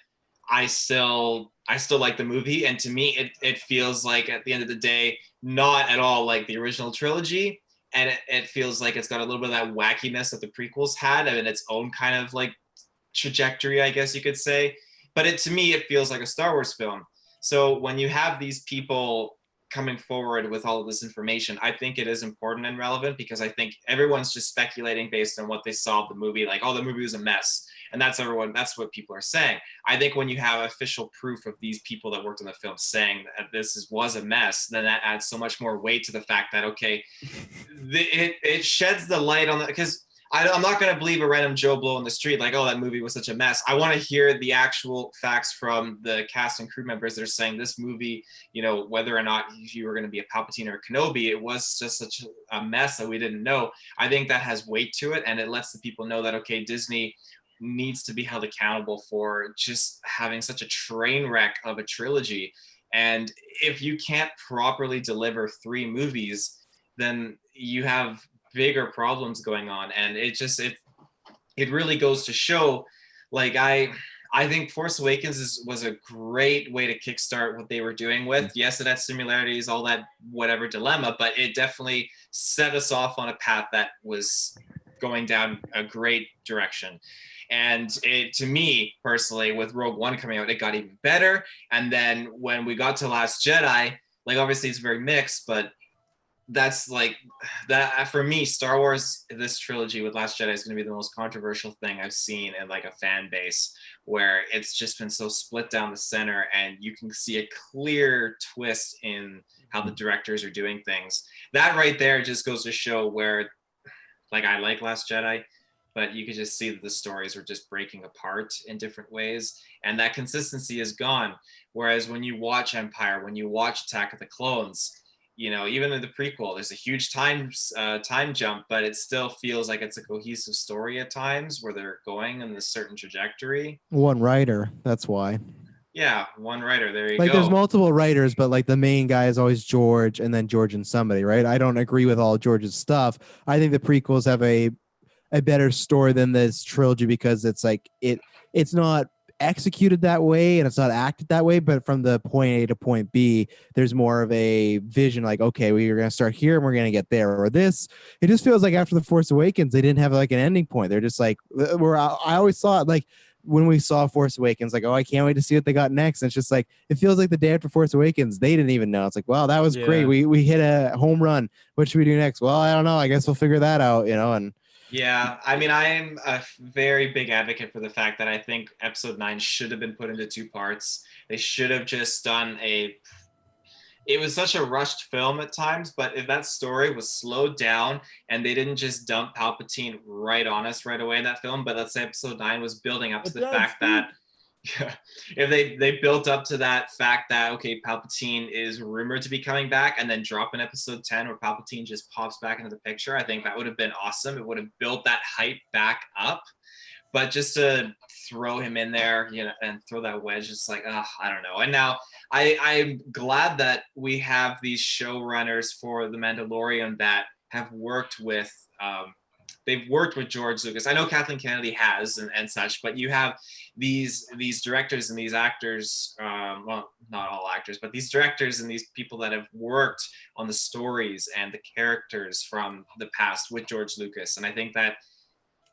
I still like the movie, and to me, it feels like at the end of the day, not at all like the original trilogy. And it feels like it's got a little bit of that wackiness that the prequels had, and its own kind of like trajectory, I guess you could say. But to me, it feels like a Star Wars film. So when you have these people coming forward with all of this information, I think it is important and relevant, because I think everyone's just speculating based on what they saw of the movie, like, oh, the movie was a mess. And that's what people are saying. I think when you have official proof of these people that worked on the film saying that was a mess, then that adds so much more weight to the fact that, okay, it sheds the light on the, because I'm not going to believe a random Joe Blow in the street like, oh, that movie was such a mess. I want to hear the actual facts from the cast and crew members that are saying this movie, whether or not you were going to be a Palpatine or a Kenobi, it was just such a mess that we didn't know. I think that has weight to it, and it lets the people know that, okay, Disney needs to be held accountable for just having such a train wreck of a trilogy. And if you can't properly deliver 3 movies, then you have bigger problems going on. And it really goes to show, like, I think Force Awakens was a great way to kickstart what they were doing with. Yes, it had similarities, all that whatever dilemma, but it definitely set us off on a path that was going down a great direction. And to me personally, with Rogue One coming out, it got even better. And then when we got to Last Jedi, like, obviously it's very mixed, but that's like that for me. Star Wars, this trilogy with Last Jedi, is going to be the most controversial thing I've seen in like a fan base, where it's just been so split down the center, and you can see a clear twist in how the directors are doing things. That right there just goes to show where, like, I like Last Jedi, but you could just see that the stories were just breaking apart in different ways, and that consistency is gone. Whereas when you watch Empire, when you watch Attack of the Clones, even in the prequel, there's a huge time jump, but it still feels like it's a cohesive story at times, where they're going in this certain trajectory. One writer, that's why. Yeah, one writer. There you like go. There's multiple writers, but like the main guy is always George, and then George and somebody, right? I don't agree with all George's stuff. I think the prequels have a better story than this trilogy, because it's like it's not executed that way and it's not acted that way, but from the point A to point B, there's more of a vision, like, okay, we're going to start here and we're going to get there. Or this, it just feels like after The Force Awakens, they didn't have like an ending point. They're just like, I always saw it like when we saw Force Awakens, like, oh, I can't wait to see what they got next. And it's just like, it feels like the day after Force Awakens, they didn't even know. It's like, wow, that was great. We hit a home run. What should we do next? Well, I don't know. I guess we'll figure that out, and yeah, I mean, I am a very big advocate for the fact that I think Episode 9 should have been put into 2 parts. They should have just done it was such a rushed film at times, but if that story was slowed down and they didn't just dump Palpatine right on us right away in that film, but let's say Episode 9 was building up to the fact that, if they built up to that fact that, okay, Palpatine is rumored to be coming back, and then drop in Episode 10 where Palpatine just pops back into the picture, I think that would have been awesome. It would have built that hype back up. But just to throw him in there, and throw that wedge, it's like, I don't know. And now I'm glad that we have these showrunners for The Mandalorian that have worked with they've worked with George Lucas. I know Kathleen Kennedy has and such, but you have these directors and these actors, well, not all actors, but these directors and these people that have worked on the stories and the characters from the past with George Lucas. And I think that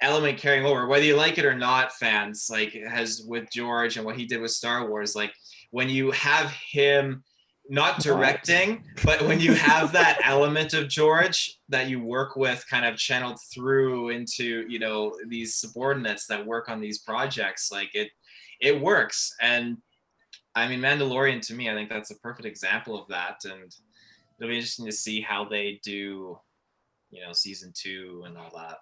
element carrying over, whether you like it or not, fans, like, has with George and what he did with Star Wars, like, when you have him not directing, but when you have that element of George that you work with kind of channeled through into, you know, these subordinates that work on these projects, like it works. And I mean, Mandalorian, to me, I think that's a perfect example of that. And it'll be interesting to see how they do, you know, season 2 and all that.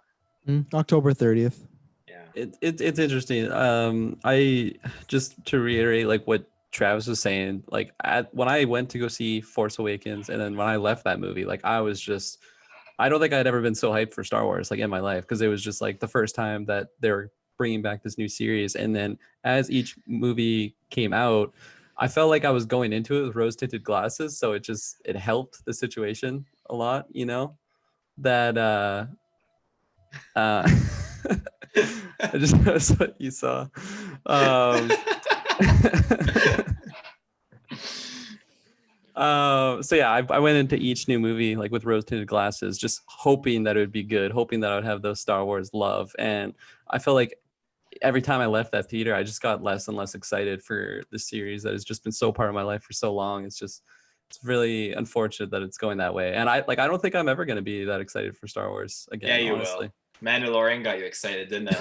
October 30th. Yeah. It's interesting. I just to reiterate like what Travis was saying, like when I went to go see Force Awakens, and then when I left that movie, like I don't think I'd ever been so hyped for Star Wars like in my life, because it was just like the first time that they were bringing back this new series. And then as each movie came out, I felt like I was going into it with rose tinted glasses, so it helped the situation a lot, you know, that I just noticed what you saw. So yeah, I went into each new movie like with rose tinted glasses, just hoping that it would be good, hoping that I would have those Star Wars love. And I felt like every time I left that theater, I just got less and less excited for the series that has just been so part of my life for so long. It's really unfortunate that it's going that way. And I don't think I'm ever going to be that excited for Star Wars again. Yeah, you honestly. will. Mandalorian got you excited, didn't it?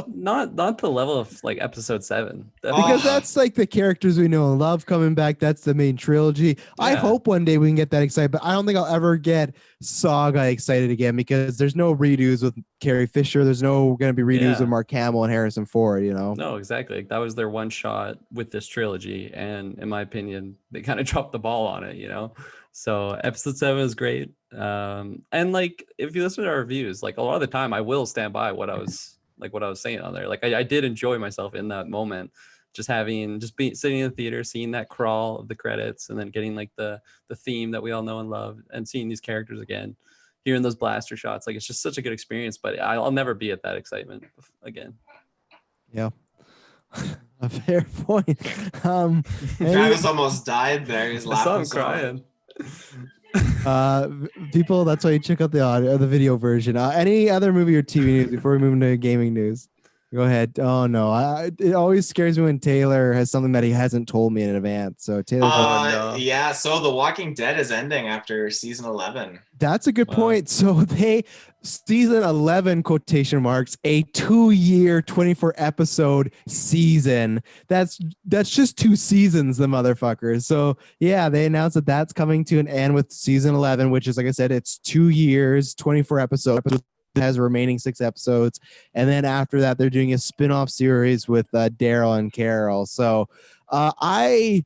Not the level of like episode 7. Because that's like the characters we know and love coming back. That's the main trilogy. I Yeah. hope one day we can get that excited, but I don't think I'll ever get Saga excited again, because there's no redos with Carrie Fisher. There's no going to be redos Yeah. with Mark Hamill and Harrison Ford, you know? No, exactly. Like, that was their one shot with this trilogy, and in my opinion, they kind of dropped the ball on it, you know. So episode 7 is great. And like if you listen to our reviews, like a lot of the time I will stand by what I was saying on there. Like I did enjoy myself in that moment, just being sitting in the theater, seeing that crawl of the credits, and then getting like the theme that we all know and love, and seeing these characters again, hearing those blaster shots. Like it's just such a good experience, but I'll never be at that excitement again. Yeah. A fair point. Travis almost died there. He's I saw laughing him so hard. crying. People, that's why you check out the video version. Any other movie or TV news before we move into gaming news? Go ahead. Oh no, it always scares me when Taylor has something that he hasn't told me in advance. So Taylor, no. Yeah, so The Walking Dead is ending after season 11. that's a good Wow. point. So season 11 quotation marks, a 2-year 24 episode season. That's just 2 seasons, the motherfuckers. So yeah, they announced that that's coming to an end with season 11, which is, like I said, it's 2 years, 24 episodes. Has remaining 6 episodes, and then after that they're doing a spin-off series with Daryl and Carol. So that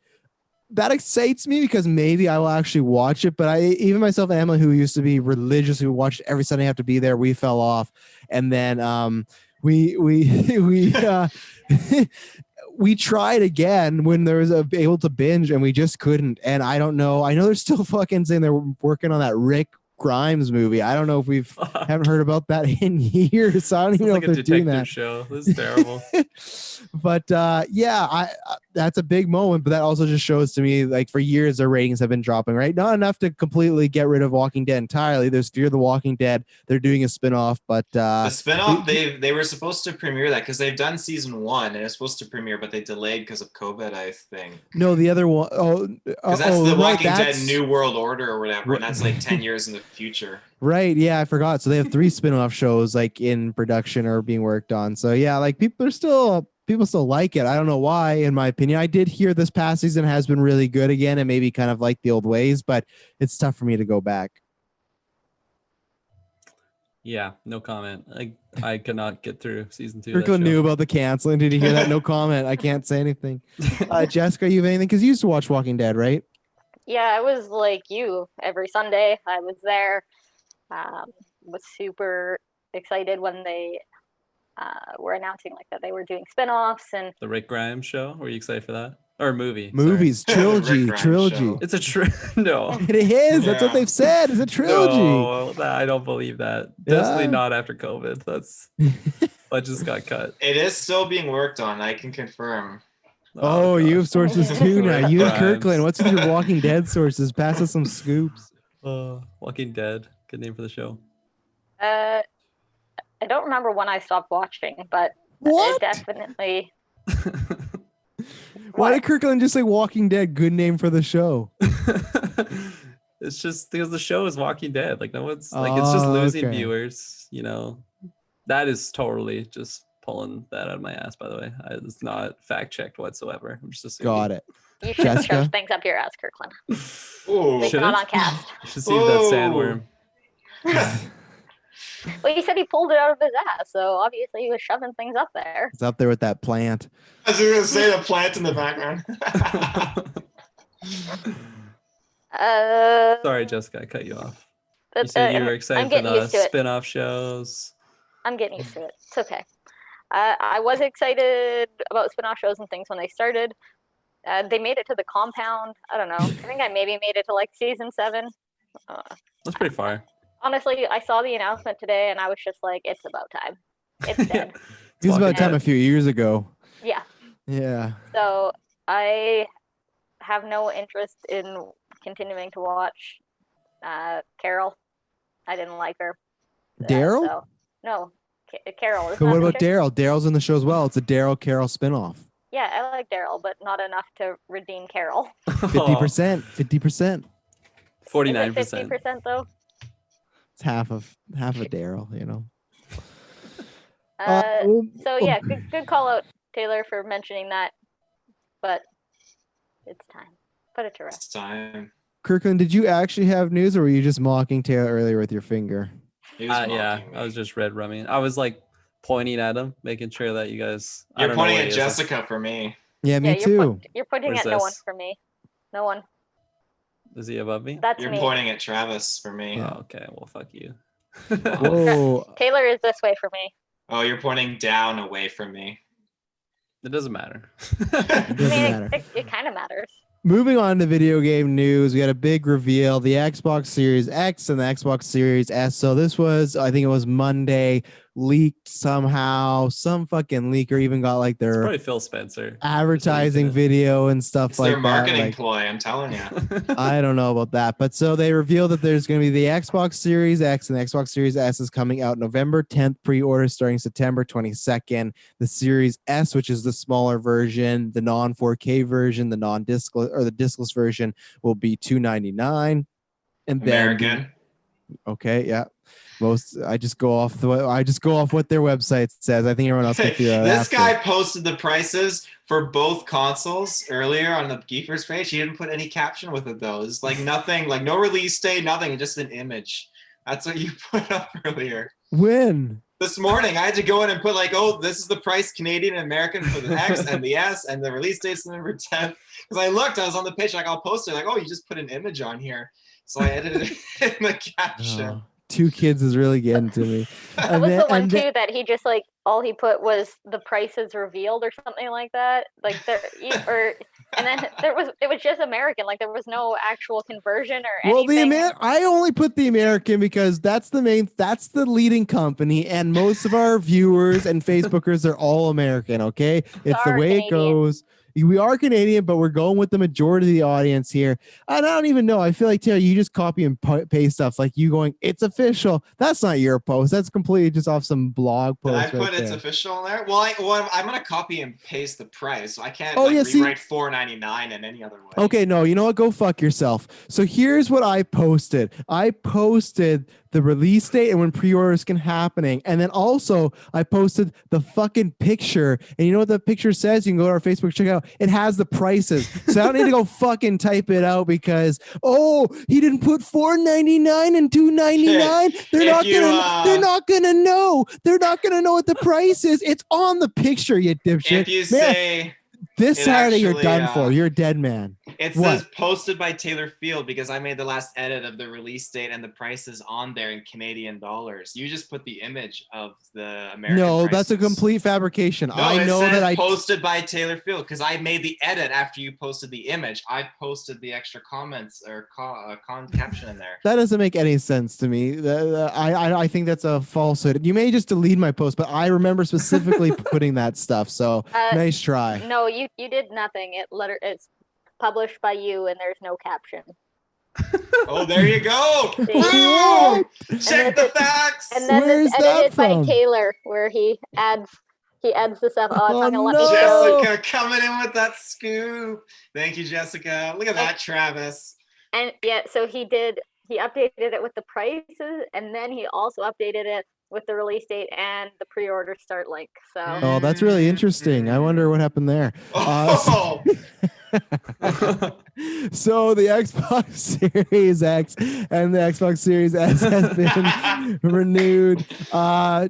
excites me, because maybe I will actually watch it. But even myself and Emily, who used to be religious, who watched every Sunday have to be there, we fell off, and then we we tried again when there was able to binge, and we just couldn't. And I don't know, I know they're still fucking saying they're working on that Rick Grimes movie. I don't know if haven't heard about that in years, so I don't even know like if a they're doing detective that. show. This is terrible. But yeah, I that's a big moment. But that also just shows to me, like, for years their ratings have been dropping, right? Not enough to completely get rid of Walking Dead entirely. There's Fear the Walking Dead. They're doing a spin-off, but The spinoff, they were supposed to premiere that because they've done season 1 and it's supposed to premiere, but they delayed because of COVID, I think. no, the other one, Because that's the right, Walking Dead that's- New World Order or whatever, and that's like 10 years in the future. Right, yeah, I forgot. So they have 3 spin-off shows like in production or being worked on. So yeah, like people still like it. I don't know why, in my opinion. I did hear this past season has been really good again, and maybe kind of like the old ways, but it's tough for me to go back. Yeah, no comment. I could not get through season 2. Kirklin knew about the canceling. Did you hear that? No comment. I can't say anything. Jessica, you have anything? Because you used to watch Walking Dead, right? Yeah, I was like you. Every Sunday I was there. Was super excited when they were announcing like that they were doing spin-offs and The Rick Grimes show. Were you excited for that? Or movie? Movies, Rick trilogy. Grimes show. It's a no. It is. That's what Yeah. they've said. It's a trilogy. No, I don't believe that. Definitely Yeah. not after COVID. That just got cut. It is still being worked on, I can confirm. Oh, you have sources too now. You and Grimes. Kirkland. What's with your Walking Dead sources? Pass us some scoops. Walking Dead. Good name for the show. I don't remember when I stopped watching, but What? it definitely Why What? did Kirkland just say Walking Dead? Good name for the show. It's just because the show is Walking Dead. Like no one's like it's just losing okay. viewers. You know, that is totally just pulling that out of my ass. By the way, it's not fact checked whatsoever. I'm just assuming. Got it. You should Jessica? shove things up your ass, Kirkland. Ooh. It's not on cast. You should see that sandworm. Well, you said he pulled it out of his ass, so obviously he was shoving things up there. It's up there with that plant. I was going to say the plant in the background. Sorry, Jessica, I cut you off. You But, said you were I'm excited for getting the used to it. spin-off shows. I'm getting used to it. It's okay. I was excited about spin-off shows and things when they started. They made it to the compound. I don't know. I think I maybe made it to like season 7. That's pretty far. Honestly, I saw the announcement today and I was just like, it's about time. It's dead. It was about Walking time Dead. a few years ago. Yeah. Yeah. So I have no interest in continuing to watch Carol. I didn't like her. Daryl? So, no, Carol. But what about Daryl? Daryl's in the show as well. It's a Daryl Carol spinoff. Yeah, I like Daryl, but not enough to redeem Carol. 50%. 50%. 49%. 50% though. It's half of Daryl, you know. So yeah, good call out, Taylor, for mentioning that. But it's time. Put it to rest. It's time. Kirkland, did you actually have news, or were you just mocking Taylor earlier with your finger? He was Yeah, mocking me. I was just red rumming. I was like pointing at him, making sure that you guys. I You're don't know pointing where at he is. Jessica for me. Yeah, me Yeah, too. You're pointing Where's at no one this? for me. No one. Is he above me? That's You're me. pointing at Travis for me. Yeah. Oh, okay. Well, fuck you. Whoa. Taylor is this way for me. Oh, you're pointing down away from me. It doesn't matter. I Doesn't mean, matter. it kind of matters. Moving on to video game news, we got a big reveal: the Xbox Series X and the Xbox Series S. So this was, I think it was Monday, leaked somehow. Some fucking leaker even got like It's their probably Phil Spencer. advertising it. video and stuff It's like their marketing that. Like, ploy, I'm telling you. I don't know about that, but so they revealed that there's going to be the Xbox Series X and the Xbox Series S is coming out November 10th, pre-order starting September 22nd. The Series S, which is the smaller version, the non 4K version, the non-discless or the discless version, will be $299. And then American. okay, yeah. I just go off what their website says. I think everyone else can figure it out. This after. guy posted the prices for both consoles earlier on the Geekers page. He didn't put any caption with it though. It's like nothing, like no release date, nothing, just an image. That's what you put up earlier. When? This morning, I had to go in and put like, oh, this is the price Canadian and American for the X and the S, and the release date's November 10th. Because I looked, I was on the page, like I'll post it, like, oh, you just put an image on here. So I edited it in the caption. Oh, 2 kids is really getting to me. That was the one too that he just like all he put was the prices revealed or something like that. Like and then it was just American. Like there was no actual conversion or Well, anything. I only put the American because that's the leading company, and most of our viewers and Facebookers are all American. Okay, it's the are way it Canadian. goes. We are Canadian, but we're going with the majority of the audience here. And I don't even know. I feel like, Taylor, you just copy and paste stuff. Like you going, it's official. That's not your post. That's completely just off some blog Did post. I put right it's there. official in there? Well, I'm going to copy and paste the price. So I can't yeah, see? rewrite $4.99 in any other way. Okay, no, you know what? Go fuck yourself. So here's what I posted. I posted the release date and when pre-orders can happening. And then also I posted the fucking picture. And you know what the picture says? You can go to our Facebook, check it out. It has the prices. So I don't need to go fucking type it out because, oh, he didn't put $4.99 and $2.99. They're not gonna know. They're not gonna know what the price is. It's on the picture, you dipshit. If you Man, say this it Saturday you're actually, done for. You're a dead man. it What? says posted by Taylor Field because I made the last edit of the release date and the prices on there in Canadian dollars. You just put the image of the American No, that's a prices. complete fabrication. No, I it know says that I posted by Taylor Field because I made the edit after you posted the image. I posted the extra comments or caption in there. that doesn't make any sense to me. I think that's a falsehood. You may just delete my post, but I remember specifically putting that stuff. So nice try. No, you did nothing. It's published by you and there's no caption. Oh, there you go. See? Boom! Check then the facts. And then Where's it's that edited by from? Taylor where he adds He adds this up. Oh, it's Oh, not gonna let me no. show. Jessica coming in with that scoop. Thank you, Jessica. Look at that, Travis. And yeah, so he updated it with the prices, and then he also updated it with the release date and the pre-order start link. So Oh, that's really interesting. I wonder what happened there. Oh. So the Xbox Series X and the Xbox Series S has been renewed.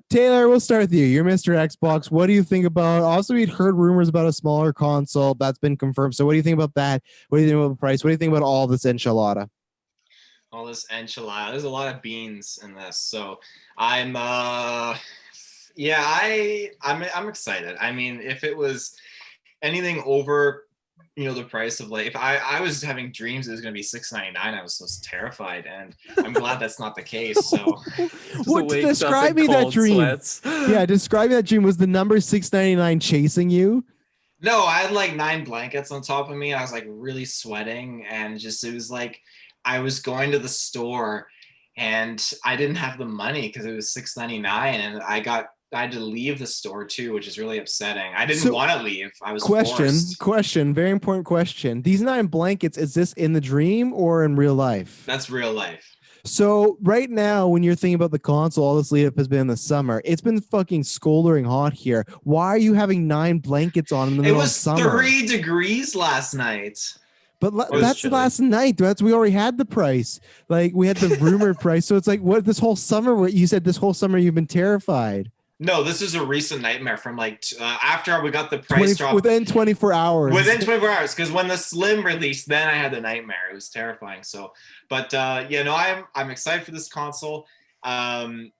Taylor, we'll start with you. You're Mr. Xbox. What do you think about? Also, we'd heard rumors about a smaller console that's been confirmed. So, what do you think about that? What do you think about the price? What do you think about all this enchilada? All this enchilada. There's a lot of beans in this, so I'm excited. I mean, if it was anything over, the price of, like, if I was having dreams it was going to be $6.99, I was so terrified, and I'm glad that's not the case. So what, describe me that dream. Sweats. Yeah, describe me that dream. Was the number $6.99 chasing you? No, I had like 9 blankets on top of me. I was like really sweating, and it was like I was going to the store and I didn't have the money because it was $6.99, and I had to leave the store too, which is really upsetting. I didn't want to leave. I was forced. Question, very important question. These 9 blankets, is this in the dream or in real life? That's real life. So right now, when you're thinking about the console, all this lead up has been in the summer. It's been fucking scoldering hot here. Why are you having 9 blankets on in the middle of summer? It was 3 degrees last night. But that's chilly. Last night. We already had the price. Like, we had the rumored price. So it's like, what, this whole summer? You said this whole summer you've been terrified. No, this is a recent nightmare from like after we got the price drop. Within 24 hours. Within 24 hours, because when the Slim released, then I had the nightmare. It was terrifying. So, but I'm excited for this console. I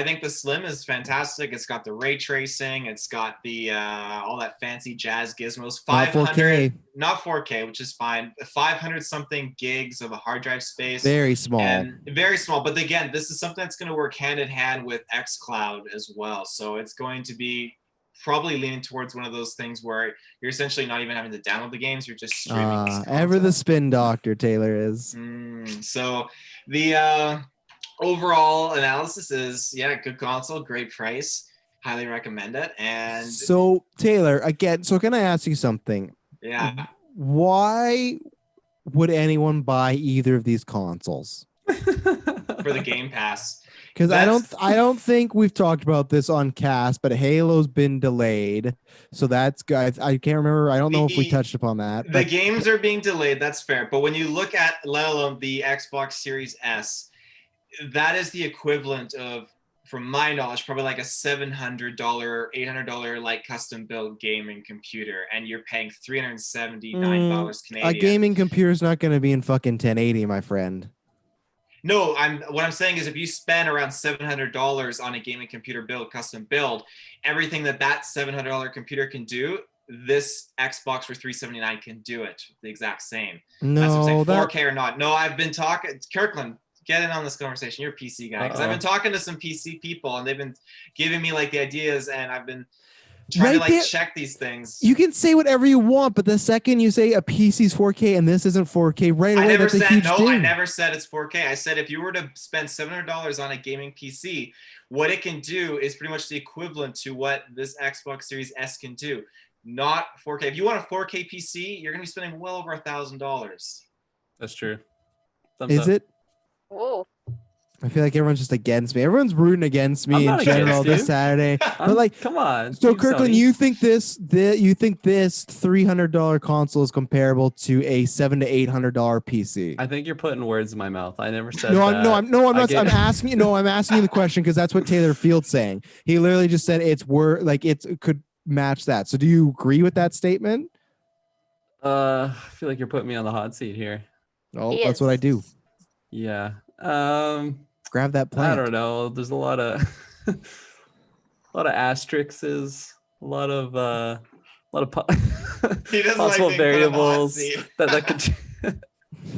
think the Slim is fantastic. It's got the ray tracing. It's got the all that fancy jazz gizmos. 500, not 4K, which is fine. 500 something gigs of a hard drive space. Very small. And very small. But again, this is something that's going to work hand in hand with xCloud as well. So it's going to be probably leaning towards one of those things where you're essentially not even having to download the games. You're just streaming. Ever the spin doctor, Taylor is. So the overall analysis is, good console, great price, highly recommend it. And so Taylor, again, so can I ask you something? Yeah. Why would anyone buy either of these consoles? For the Game Pass. Because I don't think we've talked about this on cast, but Halo's been delayed, so that's good. I can't remember. I don't know if we touched upon that. The games are being delayed. That's fair. But when you look at, let alone the Xbox Series S, that is the equivalent of, from my knowledge, probably like a $700, $800 like custom built gaming computer, and you're paying $379 Canadian. A gaming computer is not going to be in fucking 1080, my friend. No, what I'm saying is, if you spend around $700 on a gaming computer build, custom build, everything that $700 computer can do, this Xbox for $379 can do it the exact same. No, that's what I'm saying, 4K or not. No, I've been talking, Kirklin, get in on this conversation. You're a PC guy. Because I've been talking to some PC people, and they've been giving me like the ideas, and I've been trying to check these things. You can say whatever you want, but the second you say a PC's 4K and this isn't 4K, right away, that's a huge thing. I never said it's 4K. I said if you were to spend $700 on a gaming PC, what it can do is pretty much the equivalent to what this Xbox Series S can do. Not 4K. If you want a 4K PC, you're going to be spending well over $1,000. That's true. Is it? Whoa. I feel like everyone's just against me. Everyone's rooting against me in general this Saturday. But like, come on. So Kirklin, you think this $300 console is comparable to a $700 to $800 PC? I think you're putting words in my mouth. I never said that. I'm not. I'm asking you the question because that's what Taylor Field's saying. He literally just said it could match that. So do you agree with that statement? I feel like you're putting me on the hot seat here. Oh, that's what I do. Yeah. Grab that plant. I don't know. There's a lot of asterisks, a lot of possible variables that could.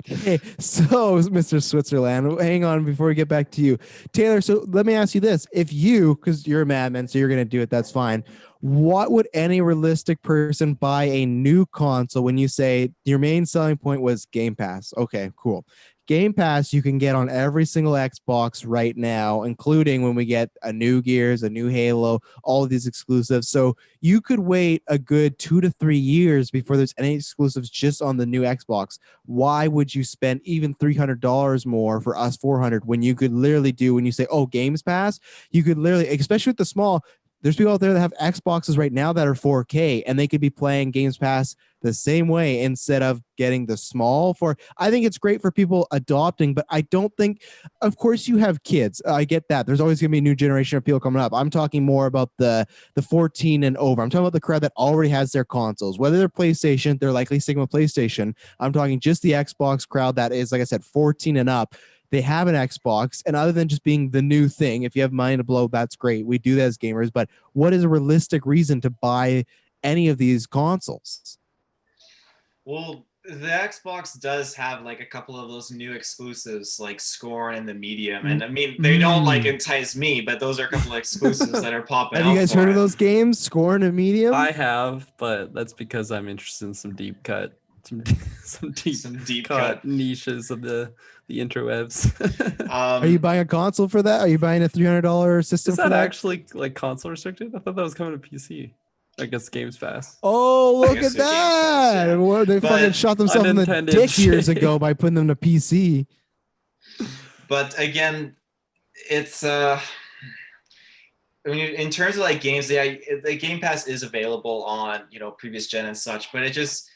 Hey, so Mr. Switzerland, hang on before we get back to you, Taylor. So let me ask you this: if you, because you're a madman, so you're going to do it, that's fine. What would any realistic person buy a new console when you say your main selling point was Game Pass? Okay, cool. Game Pass you can get on every single Xbox right now, including when we get a new Gears, a new Halo, all of these exclusives. So you could wait a good 2 to 3 years before there's any exclusives just on the new Xbox. Why would you spend even $300 more for us $400 when you could literally do, when you say, oh, Games Pass, you could literally, especially with the small, there's people out there that have Xboxes right now that are 4K and they could be playing Games Pass the same way instead of getting the small for. I think it's great for people adopting, but I don't think, of course you have kids. I get that. There's always going to be a new generation of people coming up. I'm talking more about the 14 and over. I'm talking about the crowd that already has their consoles, whether they're PlayStation, they're likely sticking with PlayStation. I'm talking just the Xbox crowd that is, like I said, 14 and up. They have an Xbox, and other than just being the new thing, if you have money to blow, that's great. We do that as gamers, but what is a realistic reason to buy any of these consoles? Well, the Xbox does have like a couple of those new exclusives like Scorn and the Medium. And I mean, they don't like entice me, but those are a couple of exclusives that are popping up. Have you guys heard of those games, Scorn and Medium? I have, but that's because I'm interested in some deep cut, some deep cut niches of the interwebs. Are you buying a console for that? Are you buying a $300 system Is for that that? actually like console restricted? I thought that was coming to PC. I guess Games Pass. Oh, look at guess they're Games that! Pass, yeah. Well, they But fucking shot themselves in the unintended dick years shit. ago by putting them to PC. But again, it's I mean, in terms of like games, the Game Pass is available on, you know, previous gen and such, but it just,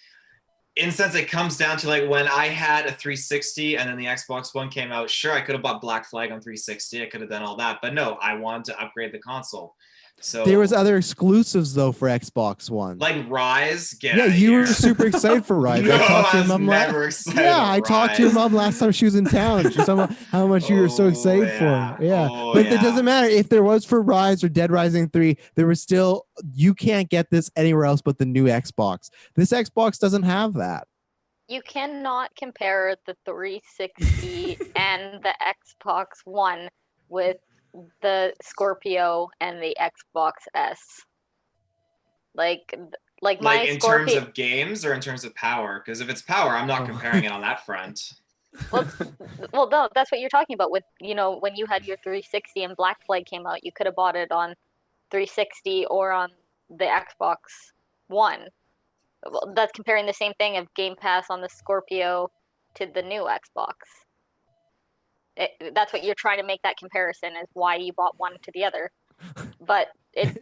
in a sense, it comes down to like when I had a 360 and then the Xbox One came out, sure, I could have bought Black Flag on 360, I could have done all that, but no, I wanted to upgrade the console. So There was other exclusives though for Xbox One. like Rise, Yeah, you were super excited for Rise. No, I talked to I your was mom never excited. Yeah, about I talked to your Rise. mom last time she was in town. She was talking about how much you were so excited for. Yeah, but it doesn't matter if there was for Rise or Dead Rising 3. There was still, you can't get this anywhere else but the new Xbox. This Xbox doesn't have that. You cannot compare the 360 and the Xbox One with the Scorpio and the Xbox S. Like my in Scorpio. terms of games or in terms of power? Because if it's power, I'm not comparing it on that front. Well, no, that's what you're talking about. With, you know, when you had your 360 and Black Flag came out, you could have bought it on 360 or on the Xbox One. Well, that's comparing the same thing of Game Pass on the Scorpio to the new Xbox. That's what you're trying to make that comparison, is why you bought one to the other. But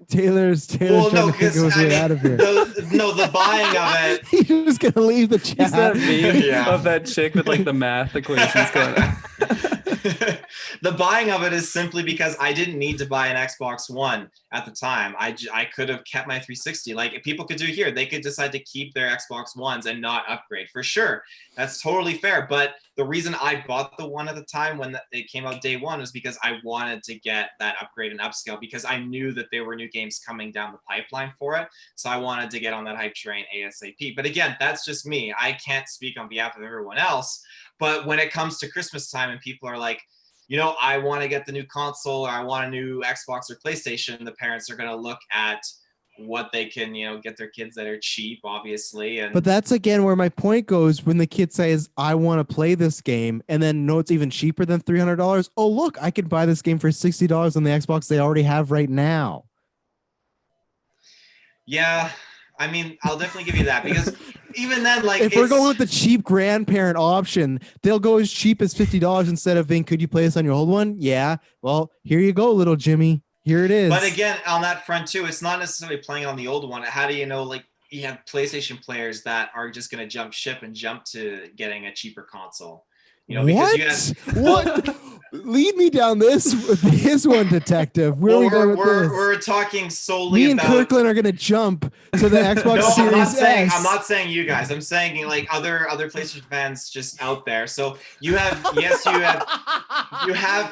Taylor's trying to think his way out of here. The buying of it. He's just gonna leave the chat. Is that meme Yeah. of that chick with like the math equations going on? The buying of it is simply because I didn't need to buy an Xbox One at the time. I could have kept my 360. Like, if people could do here, they could decide to keep their Xbox Ones and not upgrade, for sure. That's totally fair. But the reason I bought the one at the time when it came out day one was because I wanted to get that upgrade and upscale, because I knew that there were new games coming down the pipeline for it. So I wanted to get on that hype train ASAP. But again, that's just me. I can't speak on behalf of everyone else. But when it comes to Christmas time and people are like, you know, I want to get the new console, or I want a new Xbox or PlayStation, the parents are going to look at what they can, you know, get their kids that are cheap, obviously. And But that's again where my point goes when the kid says, I want to play this game, and then no, it's even cheaper than $300. Oh, look, I could buy this game for $60 on the Xbox they already have right now. yeah, I mean, I'll definitely give you that, because even then, like, if we're going with the cheap grandparent option, they'll go as cheap as $50 instead of being, could you play this on your old one? Yeah. Well, here you go, little Jimmy. Here it is. But again, on that front too, it's not necessarily playing on the old one. How do you know, like, you have PlayStation players that are just going to jump ship and jump to getting a cheaper console? You know, because you have what? Lead me down this one, detective. Where are we going with this? We're talking solely Me and about Kirklin are gonna jump to the Xbox No, Series S. I'm not saying you guys. I'm saying like other PlayStation fans just out there. So you have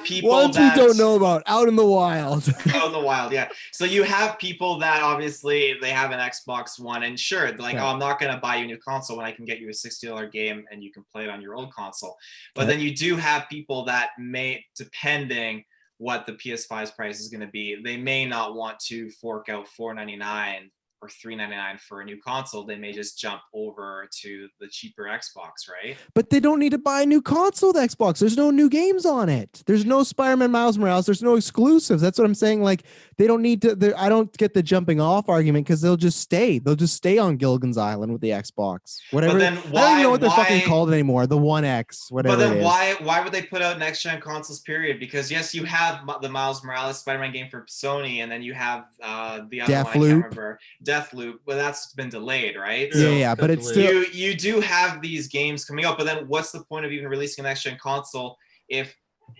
people ones that we don't know about out in the wild. out in the wild, yeah. So you have people that obviously they have an Xbox One, and sure, they're like, Okay. oh, I'm not gonna buy you a new console when I can get you a $60 game and you can play it on your old console. But Okay. then you do have people that may, depending what the PS5's price is going to be, they may not want to fork out $499 or $3.99 for a new console, they may just jump over to the cheaper Xbox, right? But they don't need to buy a new console with Xbox. There's no new games on it. There's no Spider-Man Miles Morales. There's no exclusives. That's what I'm saying. Like, they don't need to. I don't get the jumping off argument because they'll just stay. They'll just stay on Gilligan's Island with the Xbox. Whatever. But then I don't even know what they're fucking called anymore. The One X, whatever. But then it is. why would they put out next gen consoles? Period. Because yes, you have the Miles Morales Spider-Man game for Sony, and then you have the other one I can't remember, Deathloop, but that's been delayed, right? Yeah, but it's still you do have these games coming out. But then what's the point of even releasing a next gen console if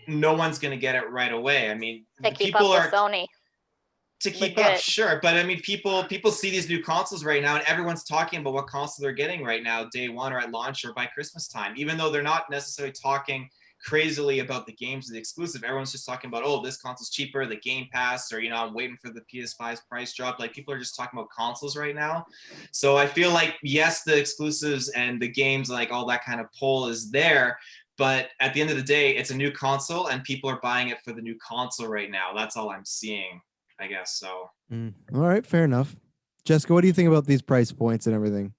no one's going to get it right away? I mean, To keep up with Sony. To keep up, sure, but I mean, people see these new consoles right now, and everyone's talking about what console they're getting right now, day one or at launch or by Christmas time. Even though they're not necessarily talking crazily about the games or the exclusive, everyone's just talking about, oh, this console's cheaper, the Game Pass, or I'm waiting for the PS5's price drop. Like, people are just talking about consoles right now. So I feel like, yes, the exclusives and the games, like all that kind of pull is there. But at the end of the day, it's a new console, and people are buying it for the new console right now. That's all I'm seeing, I guess. So all right, fair enough. Jessica, what do you think about these price points and everything?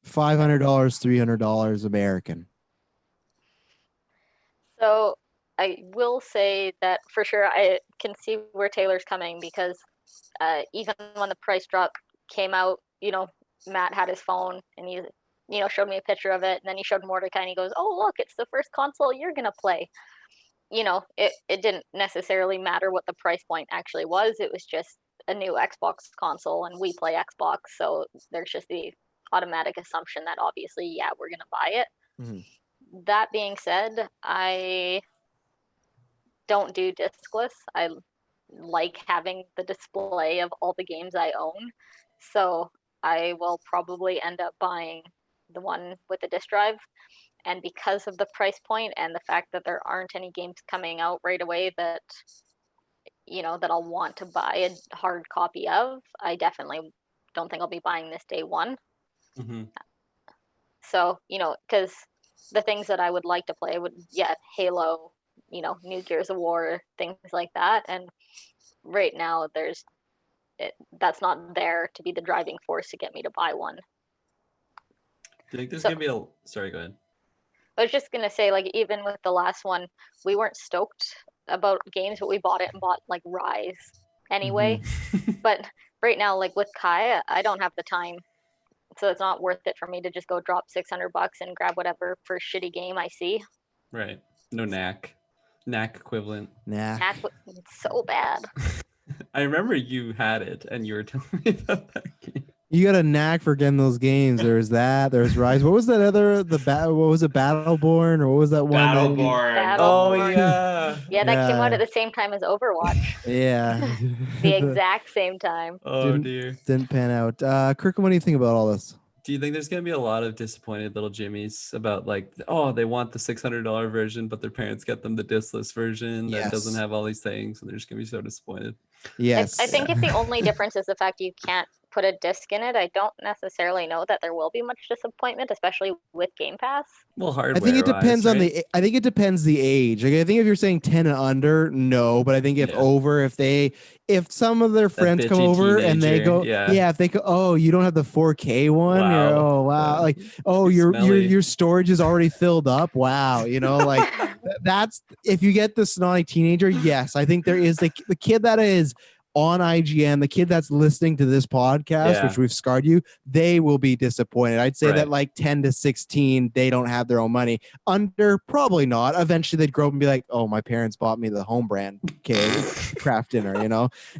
$500, $300 American. So I will say that for sure I can see where Taylor's coming, because even when the price drop came out, Matt had his phone and he showed me a picture of it, and then he showed Mordecai and he goes, oh, look, it's the first console you're gonna play. It didn't necessarily matter what the price point actually was. It was just a new Xbox console, and we play Xbox, so there's just the automatic assumption that obviously, yeah, we're gonna buy it. Mm-hmm. That being said, I don't do discless. I like having the display of all the games I own, so I will probably end up buying the one with the disc drive. And because of the price point and the fact that there aren't any games coming out right away that that I'll want to buy a hard copy of, I definitely don't think I'll be buying this day one. Mm-hmm. So because the things that I would like to play would, Halo, New Gears of War, things like that. And right now that's not there to be the driving force to get me to buy one. Do you think there's gonna be sorry, go ahead. I was just gonna say, like, even with the last one, we weren't stoked about games, but we bought it and bought like Rise anyway. Mm-hmm. But right now, like with Kai, I don't have the time, so it's not worth it for me to just go drop $600 and grab whatever first shitty game I see. Right. No knack equivalent. Knack, it's so bad. I remember you had it and you were telling me about that game. You got a knack for getting those games. There's Rise. What was that other? What was it? Battleborn, or what was that one? Battleborn. Oh yeah. Yeah, that came out at the same time as Overwatch. Yeah. The exact same time. Oh didn't pan out. Kirklin, what do you think about all this? Do you think there's gonna be a lot of disappointed little Jimmies about like, oh, they want the $600 version, but their parents get them the discless version that doesn't have all these things, and they're just gonna be so disappointed? Yes. I think if the only difference is the fact you can't put a disc in it, I don't necessarily know that there will be much disappointment, especially with Game Pass. Well, hardware. I think it depends on the. I think it depends the age. Like, I think if you're saying 10 and under, no. But I think if some of their friends come over and they go, if they go, oh, you don't have the 4K one. Wow. Wow. Like, oh, your storage is already filled up. Wow. Like that's, if you get the snotty teenager, yes, I think there is the kid that is on IGN, the kid that's listening to this podcast, which we've scarred you, they will be disappointed. I'd say that like 10 to 16, they don't have their own money. Under, probably not. Eventually they'd grow up and be like, oh, my parents bought me the home brand craft dinner,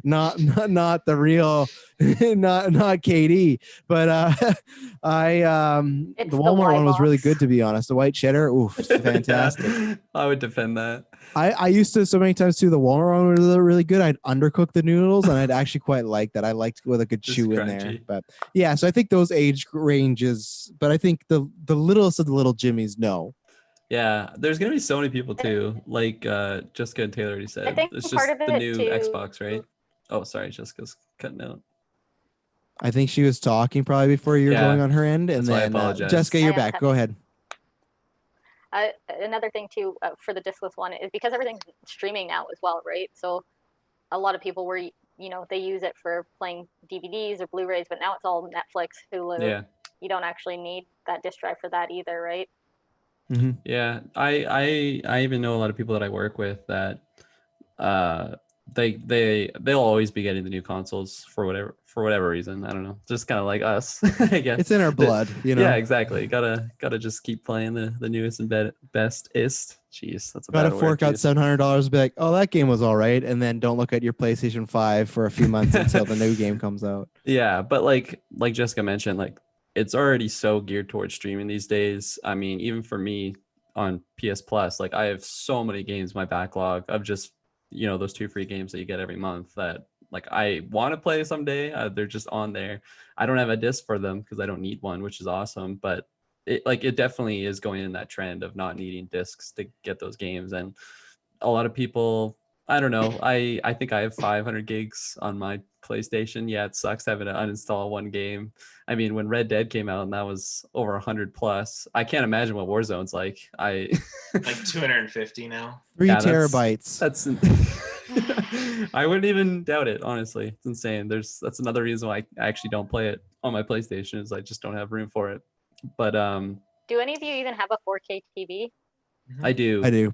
not the real, not KD. But the Walmart one was really good, to be honest. The white cheddar, oof, fantastic. I would defend that. I used to so many times too. The Walmart one was really good. I'd undercook the noodles, and I'd actually quite like that. I liked with a good chew in there. But yeah, so I think those age ranges. But I think the littlest of the little Jimmies, no. Yeah, there's gonna be so many people too. Like Jessica and Taylor already said, I think it's part just of the it new too. Xbox, right? Oh, sorry, Jessica's cutting out. I think she was talking probably before you were going on her end, and then Jessica, you're back. Go ahead. Another thing too for the discless one is because everything's streaming now as well, right? So a lot of people were they use it for playing DVDs or Blu-rays, but now it's all Netflix, Hulu. Yeah. You don't actually need that disk drive for that either, right? Mm-hmm. Yeah, I even know a lot of people that I work with that they'll always be getting the new consoles for whatever reason. I don't know, just kind of like us, I guess. It's in our blood, Yeah, exactly. Gotta just keep playing the newest and bestest. Jeez, that's a Gotta bad word fork to out use. $700, be like, oh, that game was all right, and then don't look at your PlayStation 5 for a few months until the new game comes out. Yeah, but like Jessica mentioned, like it's already so geared towards streaming these days. I mean, even for me on PS Plus, like I have so many games in my backlog of just those 2 free games that you get every month that like I want to play someday. They're just on there. I don't have a disc for them because I don't need one, which is awesome. But it definitely is going in that trend of not needing discs to get those games. And a lot of people, I don't know. I think I have 500 gigs on my PlayStation. Yeah, it sucks having to uninstall one game. I mean, when Red Dead came out and that was over 100 plus, I can't imagine what Warzone's like. Like 250 now. 3 Yeah, terabytes. That's I wouldn't even doubt it, honestly. It's insane. That's another reason why I actually don't play it on my PlayStation is I just don't have room for it. But do any of you even have a 4K TV? I do. I do.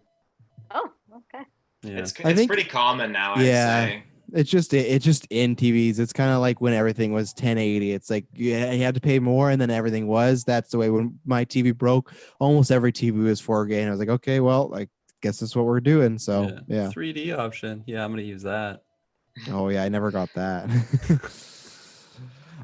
Oh, okay. Yeah. It's I think- pretty common now, Yeah. I'd say. It's just in TVs. It's kind of like when everything was 1080. It's like you had to pay more, and then everything was. That's the way when my TV broke. Almost every TV was 4K, and I was like, okay, well, I guess that's what we're doing. So yeah. 3D option. Yeah, I'm gonna use that. Oh yeah, I never got that.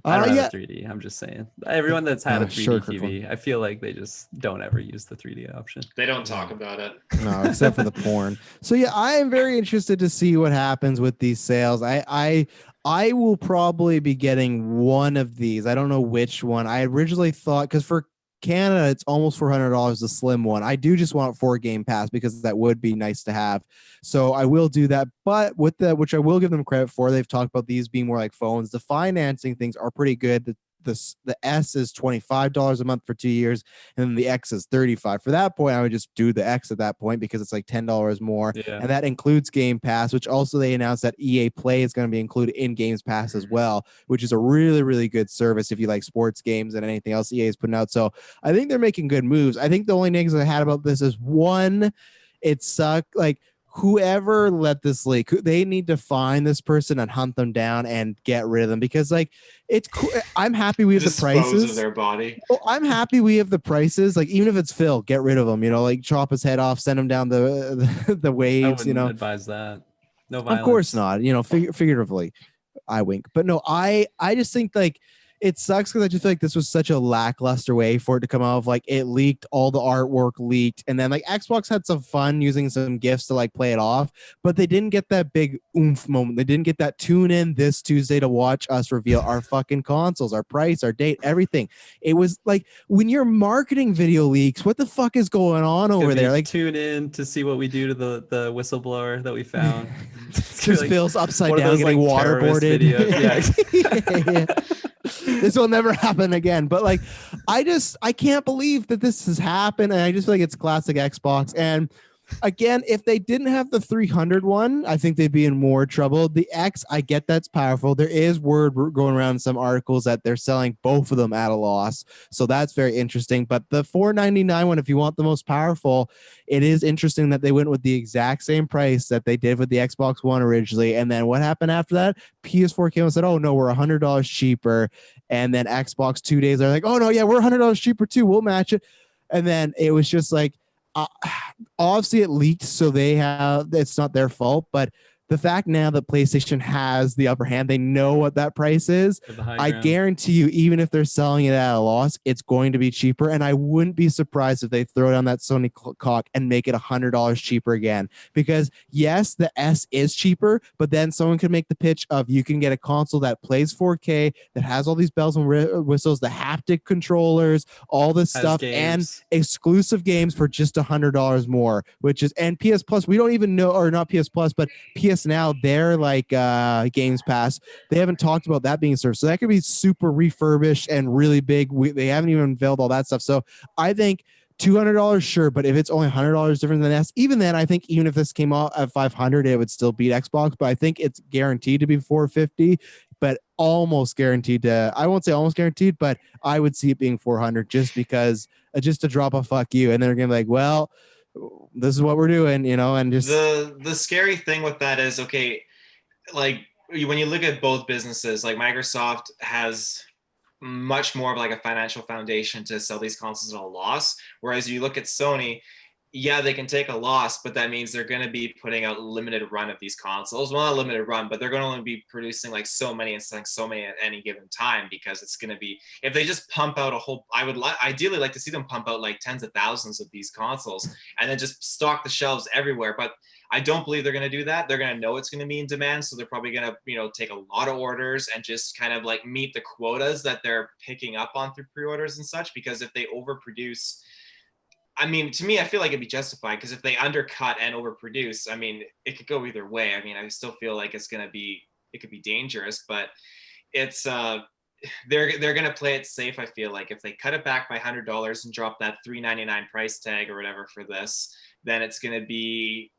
I don't yeah. have a 3D. I'm just saying. Everyone that's had a 3D Sure, TV, I feel like they just don't ever use the 3D option. They don't talk about it. No, except for the porn. So yeah, I am very interested to see what happens with these sales. I will probably be getting one of these. I don't know which one. I originally thought because for Canada it's almost $400 the slim one. I do just want 4 Game Pass because that would be nice to have. So I will do that. But with that, which I will give them credit for, they've talked about these being more like phones. The financing things are pretty good. The S is $25 a month for 2 years, and then the X is $35. For that point, I would just do the X at that point because it's like $10 more, Yeah. and that includes Game Pass, which also they announced that EA Play is going to be included in Games Pass as well, which is a really, really good service if you like sports games and anything else EA is putting out. So I think they're making good moves. I think the only negatives I had about this is one, it sucked. Like whoever let this leak, they need to find this person and hunt them down and get rid of them because like it's cool. I'm happy we have the Dispose prices. of their body. Oh, I'm happy we have the prices. Like even if it's Phil, get rid of him. Like chop his head off, send him down the I waves. wouldn't advise that. No violence. Of course not. Figuratively, I wink. But no, I just think like it sucks because I just feel like this was such a lackluster way for it to come out of like it leaked, all the artwork leaked, and then like Xbox had some fun using some gifts to like play it off, but they didn't get that big oomph moment. They didn't get that tune in this Tuesday to watch us reveal our fucking consoles, our price, our date, everything. It was like when you're marketing video leaks, what the fuck is going on over there? Like tune in to see what we do to the whistleblower that we found. just like feels upside one of down those, getting like, terrorist waterboarded. videos. Yeah. This will never happen again. But like, I can't believe that this has happened. And I just feel like it's classic Xbox. And again, if they didn't have the 300 one, I think they'd be in more trouble. The X, I get that's powerful. There is word going around in some articles that they're selling both of them at a loss. So that's very interesting. But the 499 one, if you want the most powerful, it is interesting that they went with the exact same price that they did with the Xbox One originally. And then what happened after that? PS4 came and said, oh no, we're $100 cheaper. And then Xbox 2 days, they're like, oh no, yeah, we're $100 cheaper too. We'll match it. And then it was just like, obviously it leaked, so it's not their fault, but the fact now that PlayStation has the upper hand, they know what that price is. I guarantee you, even if they're selling it at a loss, it's going to be cheaper. And I wouldn't be surprised if they throw down that Sony cock and make it $100 cheaper again. Because yes, the S is cheaper, but then someone could make the pitch of you can get a console that plays 4K, that has all these bells and whistles, the haptic controllers, all this stuff, and exclusive games for just $100 more. And PS Plus, we don't even know, or not PS Plus, but PS Now, they're like Games Pass. They haven't talked about that being served, so that could be super refurbished and really big. They haven't even unveiled all that stuff. So I think $200, sure, but if it's only $100 different than S, even then, I think even if this came out at $500, it would still beat Xbox. But I think it's guaranteed to be $450, but almost guaranteed to. I won't say almost guaranteed, but I would see it being $400 just because, just to drop a fuck you, and they're gonna be like, well, this is what we're doing, and just the scary thing with that is, okay, like when you look at both businesses, like Microsoft has much more of like a financial foundation to sell these consoles at a loss, whereas you look at Sony, yeah, they can take a loss, but that means they're going to be putting out limited run of these consoles. Well, not a limited run, but they're going to only be producing like so many and selling so many at any given time, because it's going to be, if they just pump out a whole, I would ideally like to see them pump out like tens of thousands of these consoles and then just stock the shelves everywhere. But I don't believe they're going to do that. They're going to know it's going to be in demand, so they're probably going to, take a lot of orders and just kind of like meet the quotas that they're picking up on through pre-orders and such. Because if they overproduce, I mean, to me, I feel like it'd be justified, because if they undercut and overproduce, I mean, it could go either way. I mean, I still feel like it could be dangerous, but it's they're going to play it safe. I feel like if they cut it back by $100 and drop that $399 price tag or whatever for this, then it's going to be,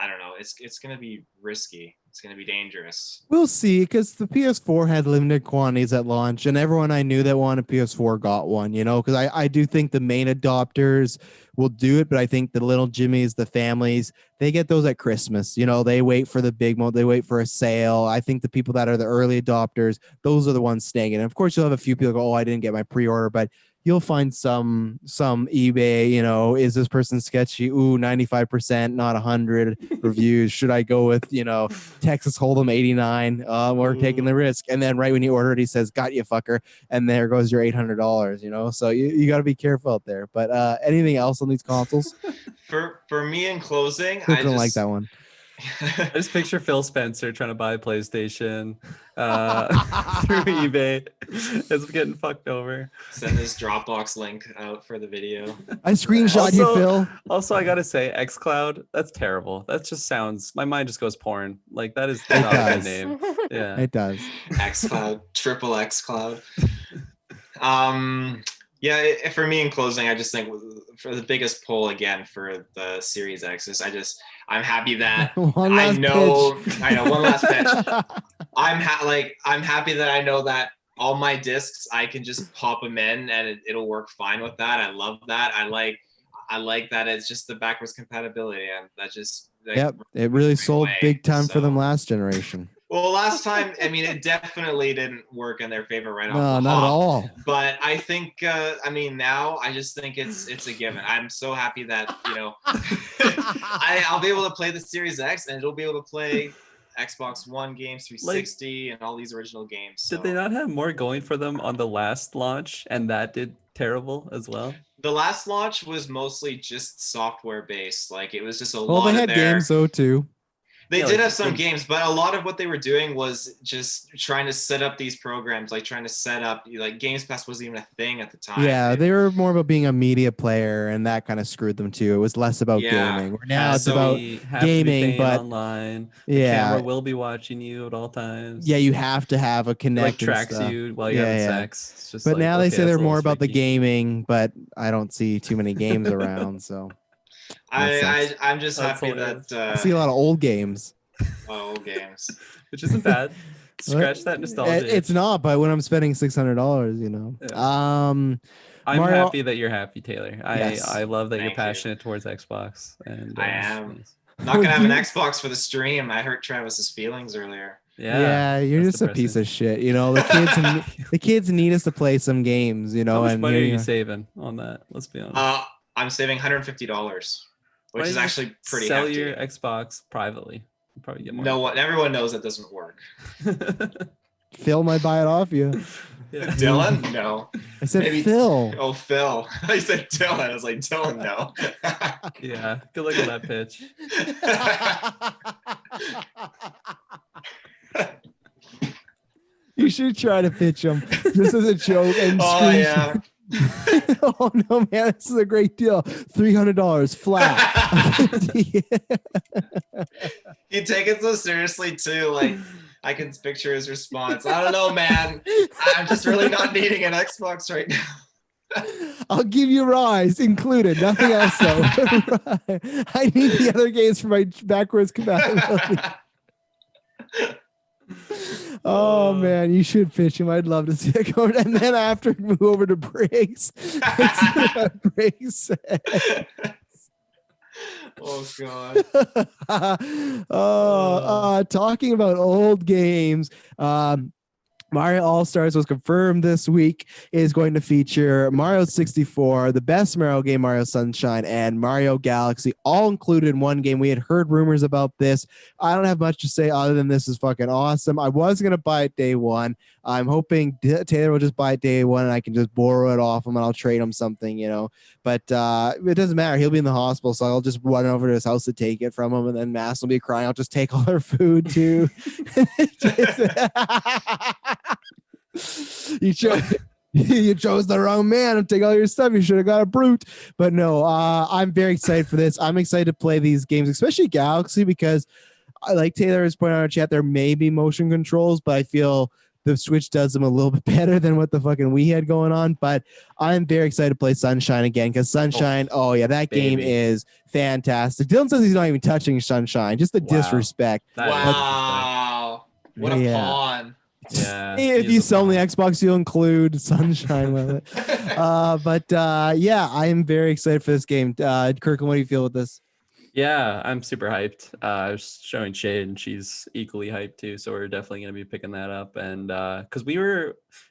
I don't know. It's going to be risky. It's going to be dangerous. we'll see, because the PS4 had limited quantities at launch, and everyone I knew that wanted PS4 got one, because I do think the main adopters will do it, but I think the little Jimmies, the families, they get those at Christmas. They wait for the big moment, they wait for a sale. I think the people that are the early adopters, those are the ones staying in. Of course, you'll have a few people go, oh, I didn't get my pre-order, but you'll find some eBay, is this person sketchy? Ooh, 95%, not 100 reviews. Should I go with, Texas Hold'em 89? We're taking the risk. And then right when you order it, he says, got you, fucker. And there goes your $800, So you got to be careful out there. But anything else on these consoles? For me, in closing, I don't like that one. I just picture Phil Spencer trying to buy a PlayStation through eBay. It's getting fucked over. Send his Dropbox link out for the video. I screenshot you, Phil. Also, I gotta say, xCloud, that's terrible. That just sounds, my mind just goes porn. Like, that is not a good name. Yeah, it does. xCloud, triple xCloud. Yeah, for me, in closing, I just think for the biggest pull again for the Series X is I'm happy that one last pitch. I'm happy that I know that all my discs, I can just pop them in and it'll work fine with that. I love that. I like that it's just the backwards compatibility, and that just it really sold big time for them last generation. Well, last time, I mean, it definitely didn't work in their favor right off the hop. No, not at all. But I think, now I just think it's a given. I'm so happy that, I'll be able to play the Series X, and it'll be able to play Xbox One games, 360, and all these original games. So. Did they not have more going for them on the last launch, and that did terrible as well? The last launch was mostly just software based. Like, it was just a lot. Well, they had games though too. They did have some games, but a lot of what they were doing was just trying to set up these programs, like trying to set up, like Games Pass wasn't even a thing at the time. Yeah, they were more about being a media player, and that kind of screwed them too. It was less about gaming. Now it's about gaming, but online. The camera will be watching you at all times. Yeah, you have to have a connect. Like tracks you while you're having sex. It's just but now they say they're more about the gaming, but I don't see too many games around, so. I'm just happy that I see a lot of old games. Old games, which isn't bad. Scratch that nostalgia. It's not, but when I'm spending $600, Yeah. I'm happy that you're happy, Taylor. I love that you're passionate towards Xbox, and I am not gonna have an Xbox for the stream. I hurt Travis's feelings earlier. Yeah, you're just depressing. A piece of shit. The kids need us to play some games. How much money are you saving on that? Let's be honest. I'm saving $150, which is actually pretty sell hefty. Your Xbox privately. You probably get more. No one, everyone knows that doesn't work. Phil might buy it off you. Yeah. Dylan? No. I said maybe Phil. Oh, Phil. I said Dylan. I was like, Dylan, no. Yeah. Good luck with that pitch. You should try to pitch him just as a joke. And yeah. Oh no, man, this is a great deal. $300 flat. You take it so seriously too. Like, I can picture his response. I don't know, man. I'm just really not needing an Xbox right now. I'll give you Rise included. Nothing else though. I need the other games for my backwards compatibility. Oh man, you should pitch him. I'd love to see it go. And then after move over to Briggs. Briggs. Oh god. Talking about old games. Mario All-Stars was confirmed this week is going to feature Mario 64, the best Mario game, Mario Sunshine, and Mario Galaxy, all included in one game. We had heard rumors about this. I don't have much to say other than this is fucking awesome. I was going to buy it day one. I'm hoping Taylor will just buy it day one and I can just borrow it off him and I'll trade him something, you know. But it doesn't matter. He'll be in the hospital, so I'll just run over to his house to take it from him, and then Mass will be crying. I'll just take all her food too. You chose the wrong man and take all your stuff. You should have got a Brute. But no, I'm very excited for this. I'm excited to play these games, especially Galaxy, because like Taylor has pointed out in our chat, there may be motion controls, but I feel the Switch does them a little bit better than what the fucking Wii had going on. But I'm very excited to play Sunshine again, because Sunshine, that game is fantastic. Dylan says he's not even touching Sunshine. Just the disrespect. Wow. What a pawn. Yeah. If you sell on the Xbox, you'll include Sunshine with it. I am very excited for this game. Kirklin, what do you feel with this? Yeah, I'm super hyped. I was showing Shade, and she's equally hyped too. So we're definitely going to be picking that up. And because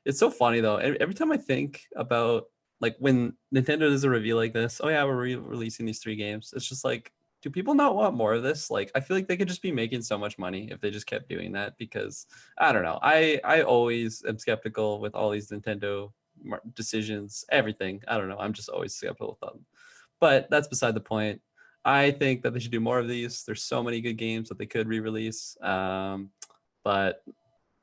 it's so funny though. Every time I think about like when Nintendo does a review like this, oh yeah, we're releasing these 3 games. It's just like, do people not want more of this? Like, I feel like they could just be making so much money if they just kept doing that, because I don't know. I always am skeptical with all these Nintendo decisions, everything. I don't know. I'm just always skeptical with them. But that's beside the point. I think that they should do more of these. There's so many good games that they could re-release. But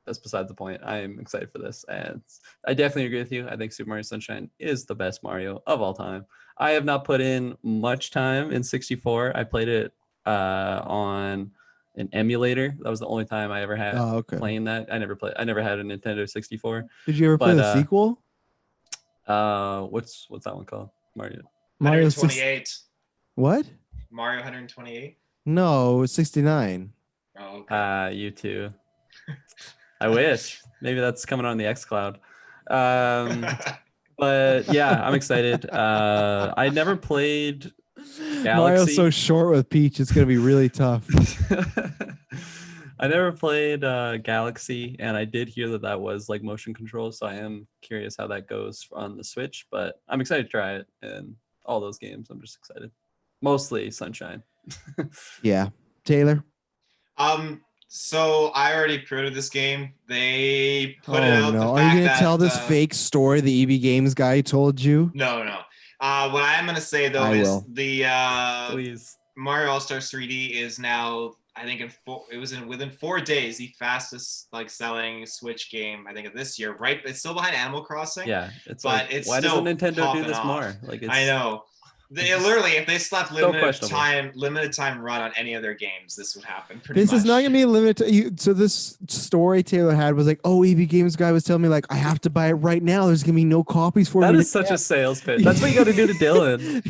that's beside the point. I am excited for this. And I definitely agree with you. I think Super Mario Sunshine is the best Mario of all time. I have not put in much time in 64. I played it on an emulator. That was the only time I ever had playing that. I never had a Nintendo 64. Did you ever play the sequel? What's that one called? Mario 128. What? Mario 128? No, 69. Oh, okay. You too. I wish. Maybe that's coming on the xCloud. But yeah, I'm excited. I never played Galaxy. Mario's so short with Peach, it's gonna be really tough. I never played Galaxy, and I did hear that was like motion control, so I am curious how that goes on the Switch. But I'm excited to try it, and all those games. I'm just excited. Mostly Sunshine. Yeah, Taylor. So I already pre-ordered this game. They put it out. No. Are you gonna tell this fake story the EB Games guy told you? No. What I am gonna say though is the Mario All-Stars 3D is now, I think within 4 days the fastest selling Switch game I think of this year. Right, it's still behind Animal Crossing. Yeah, why doesn't Nintendo do this more? I know. They literally, if they slapped limited time run on any other games, this would happen. This is not gonna be limited. So this story Taylor had was like, EB Games guy was telling me like I have to buy it right now. There's gonna be no copies for it. That is such a sales pitch. That's what you got to do to Dylan.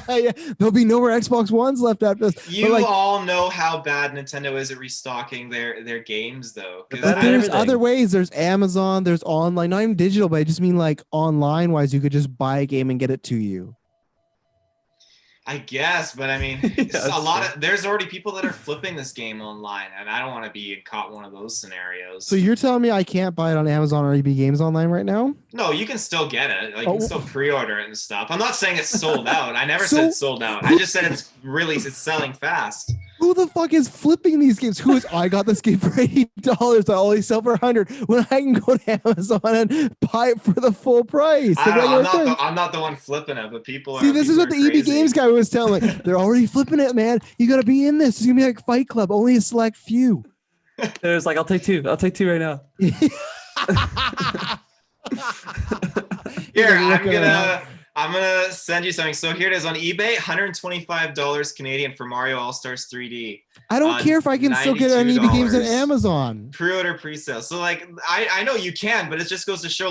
Yeah. There'll be no more Xbox Ones left after this. You all know how bad Nintendo is at restocking their games, though. But there's other ways. There's Amazon. There's online. Not even digital, but I just mean like online wise. You could just buy a game and get it to you. I guess, but I mean, there's already people that are flipping this game online, and I don't want to be caught one of those scenarios. So you're telling me I can't buy it on Amazon or EB Games online right now? No, you can still get it. You can still pre-order it and stuff. I'm not saying it's sold out. I never said it's sold out. I just said it's selling fast. Who the fuck is flipping these games? I got this game for $80. I only sell for $100 when I can go to Amazon and buy it for the full price. I'm not the one flipping it, but people are. See, this is what the EB Games guy was telling me. They're already flipping it, man. You got to be in this. It's going to be like Fight Club, only a select few. There's like, I'll take two right now. Here, I'm gonna send you something. So here it is on eBay, $125 Canadian for Mario All-Stars 3D. I don't care if I can still get it on EB Games and Amazon. Pre-order, pre-sale. So I know you can, but it just goes to show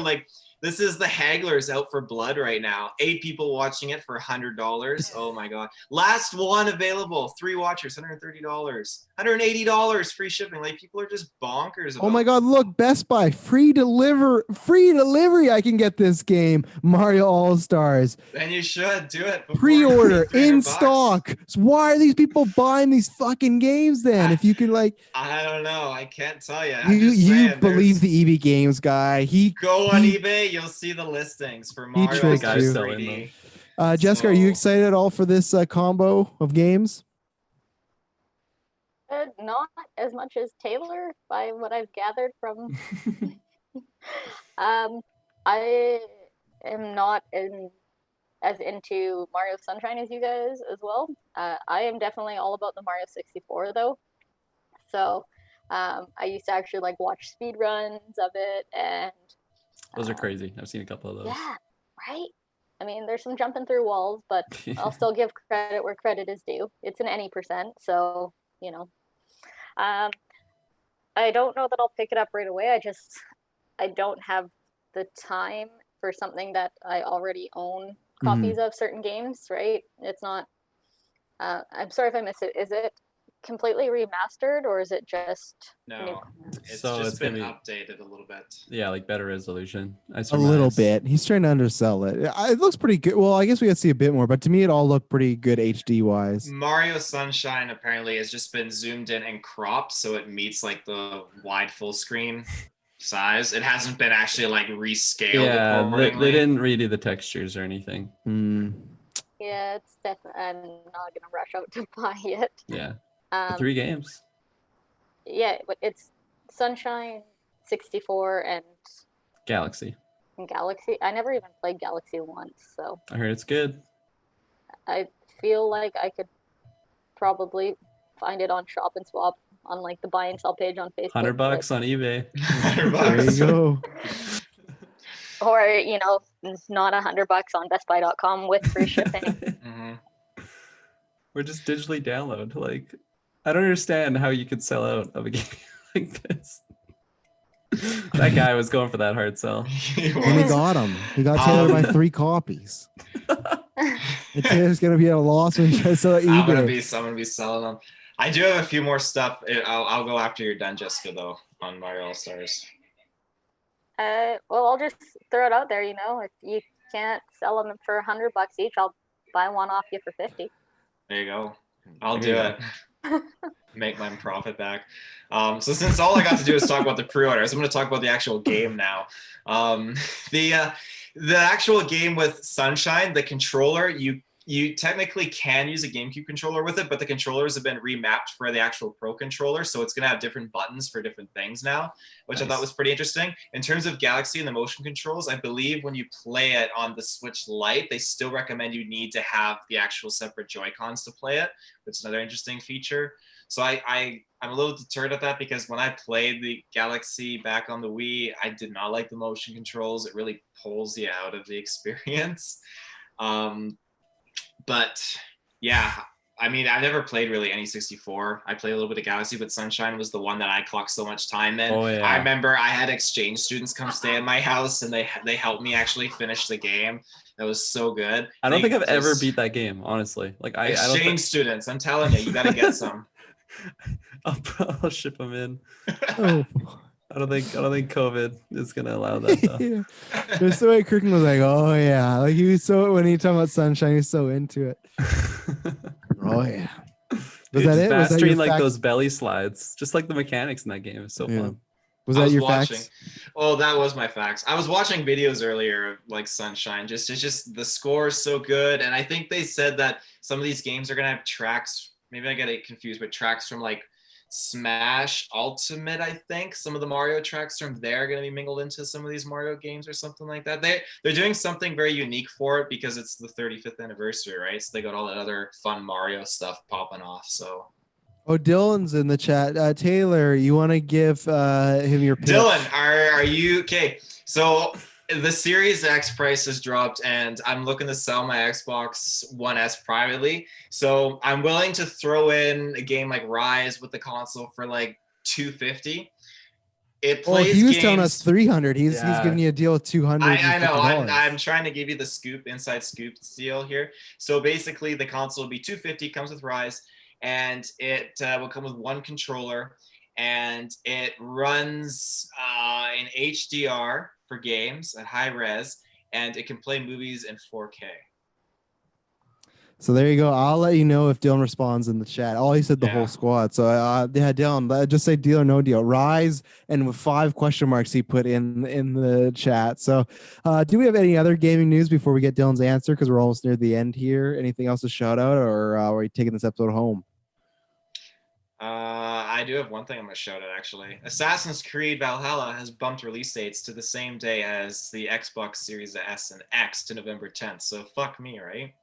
This is the Hagglers Out for Blood right now. 8 people watching it for $100. Oh my god! Last one available. 3 watchers, $130, $180 free shipping. Like people are just bonkers. Oh my god! Look, Best Buy free delivery. I can get this game, Mario All Stars. Then you should do it. Pre-order in stock. So why are these people buying these fucking games then? If you can like, I don't know. I can't tell you. You believe the EB Games guy. Go on eBay. You'll see the listings for Mario tricked Stars you. 3D. Jessica, are you excited at all for this combo of games? Not as much as Taylor, by what I've gathered from. I am not as into Mario Sunshine as you guys as well. I am definitely all about the Mario 64 though. So I used to actually like watch speed runs of it, and those are crazy. I've seen a couple of those. Yeah, right. I mean, there's some jumping through walls, but I'll still give credit where credit is due. It's an any percent, so you know. I don't know that I'll pick it up right away. I don't have the time for something that I already own copies of certain games, right? It's not. I'm sorry if I missed it. Is it completely remastered or is it just no? It's so just it's been gonna updated a little bit. Yeah, like better resolution. A little bit. He's trying to undersell it. It looks pretty good. Well, I guess we got to see a bit more, but to me, it all looked pretty good HD wise. Mario Sunshine apparently has just been zoomed in and cropped, so it meets like the wide full screen size. It hasn't been actually like rescaled. Yeah, they didn't redo the textures or anything. Yeah, it's definitely. I'm not gonna rush out to buy it. Yeah. 3 games. Yeah, but it's Sunshine, 64, and Galaxy. I never even played Galaxy once, so I heard it's good. I feel like I could probably find it on Shop and Swap on like the buy and sell page on Facebook. $100 on eBay. $100. There you go. Or it's not $100 on BestBuy.com with free shipping. Or just digitally download. Like, I don't understand how you could sell out of a game like this. That guy was going for that hard sell. And he got him. He got Taylor by 3 copies. And Taylor's gonna be at a loss when he tries to sell at eBay. I'm gonna be selling them. I do have a few more stuff. I'll go after you're done, Jessica, though, on Mario All Stars. Well, I'll just throw it out there. If you can't sell them for $100 each, I'll buy one off you for $50. There you go. I'll do it. Make my profit back. So since all I got to do is talk about the pre-orders, I'm going to talk about the actual game now. The actual game with Sunshine, the controller, you technically can use a GameCube controller with it, but the controllers have been remapped for the actual Pro controller, so it's going to have different buttons for different things now, which Nice. I thought was pretty interesting. In terms of Galaxy and the motion controls, I believe when you play it on the Switch Lite, they still recommend you need to have the actual separate Joy-Cons to play it, which is another interesting feature. So I'm a little deterred at that because when I played the Galaxy back on the Wii, I did not like the motion controls. It really pulls you out of the experience. But yeah, I mean, I've never played really any 64. I played a little bit of Galaxy, but Sunshine was the one that I clocked so much time in. Oh, yeah. I remember I had exchange students come stay at my house, and they helped me actually finish the game. That was so good. I don't think I've ever beat that game, honestly. Like I don't exchange students. I'm telling you, you got to get some. I'll ship them in. Oh. I don't think COVID is gonna allow that though. Yeah. There's the way Kirklin was like, oh yeah, like he was so when he talking about Sunshine, he's so into it. Oh yeah. Was that it? Was that mastering your like fact? those belly slides, just like the mechanics in that game is so fun. Was that your watching. facts? Oh, that was my facts. I was watching videos earlier of like Sunshine. It's just the score is so good, and I think they said that some of these games are gonna have tracks. Maybe I get it confused, but tracks from like Smash Ultimate, I think some of the Mario tracks from there are going to be mingled into some of these Mario games or something like that. They're doing something very unique for it because it's the 35th anniversary, right? So they got all that other fun Mario stuff popping off. So Dylan's in the chat. Taylor, you want to give him your pitch? Dylan, are you okay? So the Series X price has dropped, and I'm looking to sell my Xbox One S privately. So I'm willing to throw in a game like Rise with the console for like $250. It Well, plays he was games. telling us 300. He's Yeah. giving you a deal of $200. I know. I'm trying to give you the inside scoop deal here. So basically, the console will be $250. Comes with Rise, and it will come with one controller, and it runs in HDR for games at high res, and it can play movies in 4K. So there you go. I'll let you know if Dylan responds in the chat. Oh, he said the whole squad. So yeah, Dylan, just say deal or no deal. Rise, and with 5 question marks he put in the chat. So do we have any other gaming news before we get Dylan's answer? Because we're almost near the end here. Anything else to shout out, or are we taking this episode home? I do have one thing I'm going to shout out, actually. Assassin's Creed Valhalla has bumped release dates to the same day as the Xbox Series S and X to November 10th. So fuck me, right?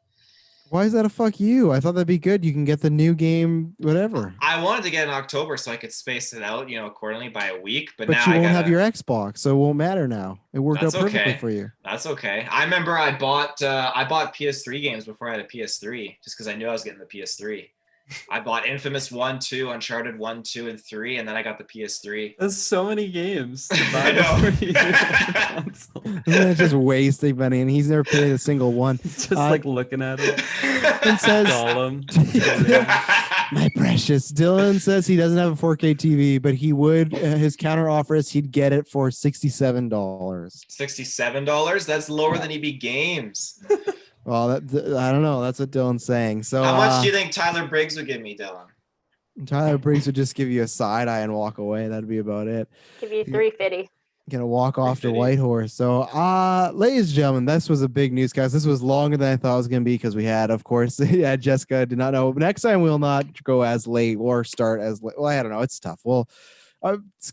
Why is that a fuck you? I thought that'd be good. You can get the new game, whatever. I wanted to get in October so I could space it out, accordingly by a week. But now you I won't gotta... have your Xbox, so it won't matter now. It worked out perfectly for you. That's okay. I remember I bought PS3 games before I had a PS3 just because I knew I was getting the PS3. I bought Infamous 1, 2, Uncharted 1, 2, and 3, and then I got the PS3. That's so many games to buy I know. before you get the console. It's just wasting money, and he's never played a single one. Just like looking at it. And says, Gollum. my precious. Dylan says he doesn't have a 4K TV, but he would. His counter offer is he'd get it for $67. $67? That's lower than EB Games. Well, I don't know. That's what Dylan's saying. So, how much do you think Tyler Briggs would give me, Dylan? Tyler Briggs would just give you a side eye and walk away. That'd be about it. Give you $350. Gonna walk off to Whitehorse. So, ladies and gentlemen, this was a big newscast. This was longer than I thought it was gonna be because we had, of course, Jessica did not know. But next time we'll not go as late or start as late. Well, I don't know. It's tough. Well,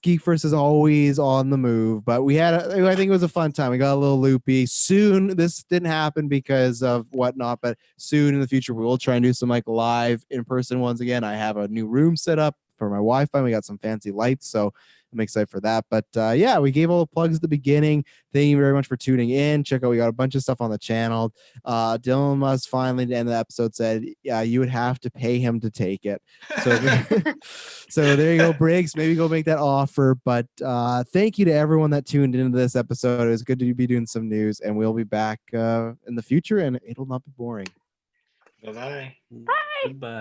Geek First is always on the move, but I think it was a fun time. We got a little loopy. Soon, this didn't happen because of whatnot, but soon in the future, we will try and do some like live in-person ones again. I have a new room set up for my Wi-Fi. We got some fancy lights, so I'm excited for that. But yeah, we gave all the plugs at the beginning. Thank you very much for tuning in. Check out, we got a bunch of stuff on the channel. Dylan must finally, at the end of the episode, said, yeah, you would have to pay him to take it. So, so there you go, Briggs. Maybe go make that offer. But thank you to everyone that tuned into this episode. It was good to be doing some news, and we'll be back in the future, and it'll not be boring. Bye-bye. Bye. Goodbye.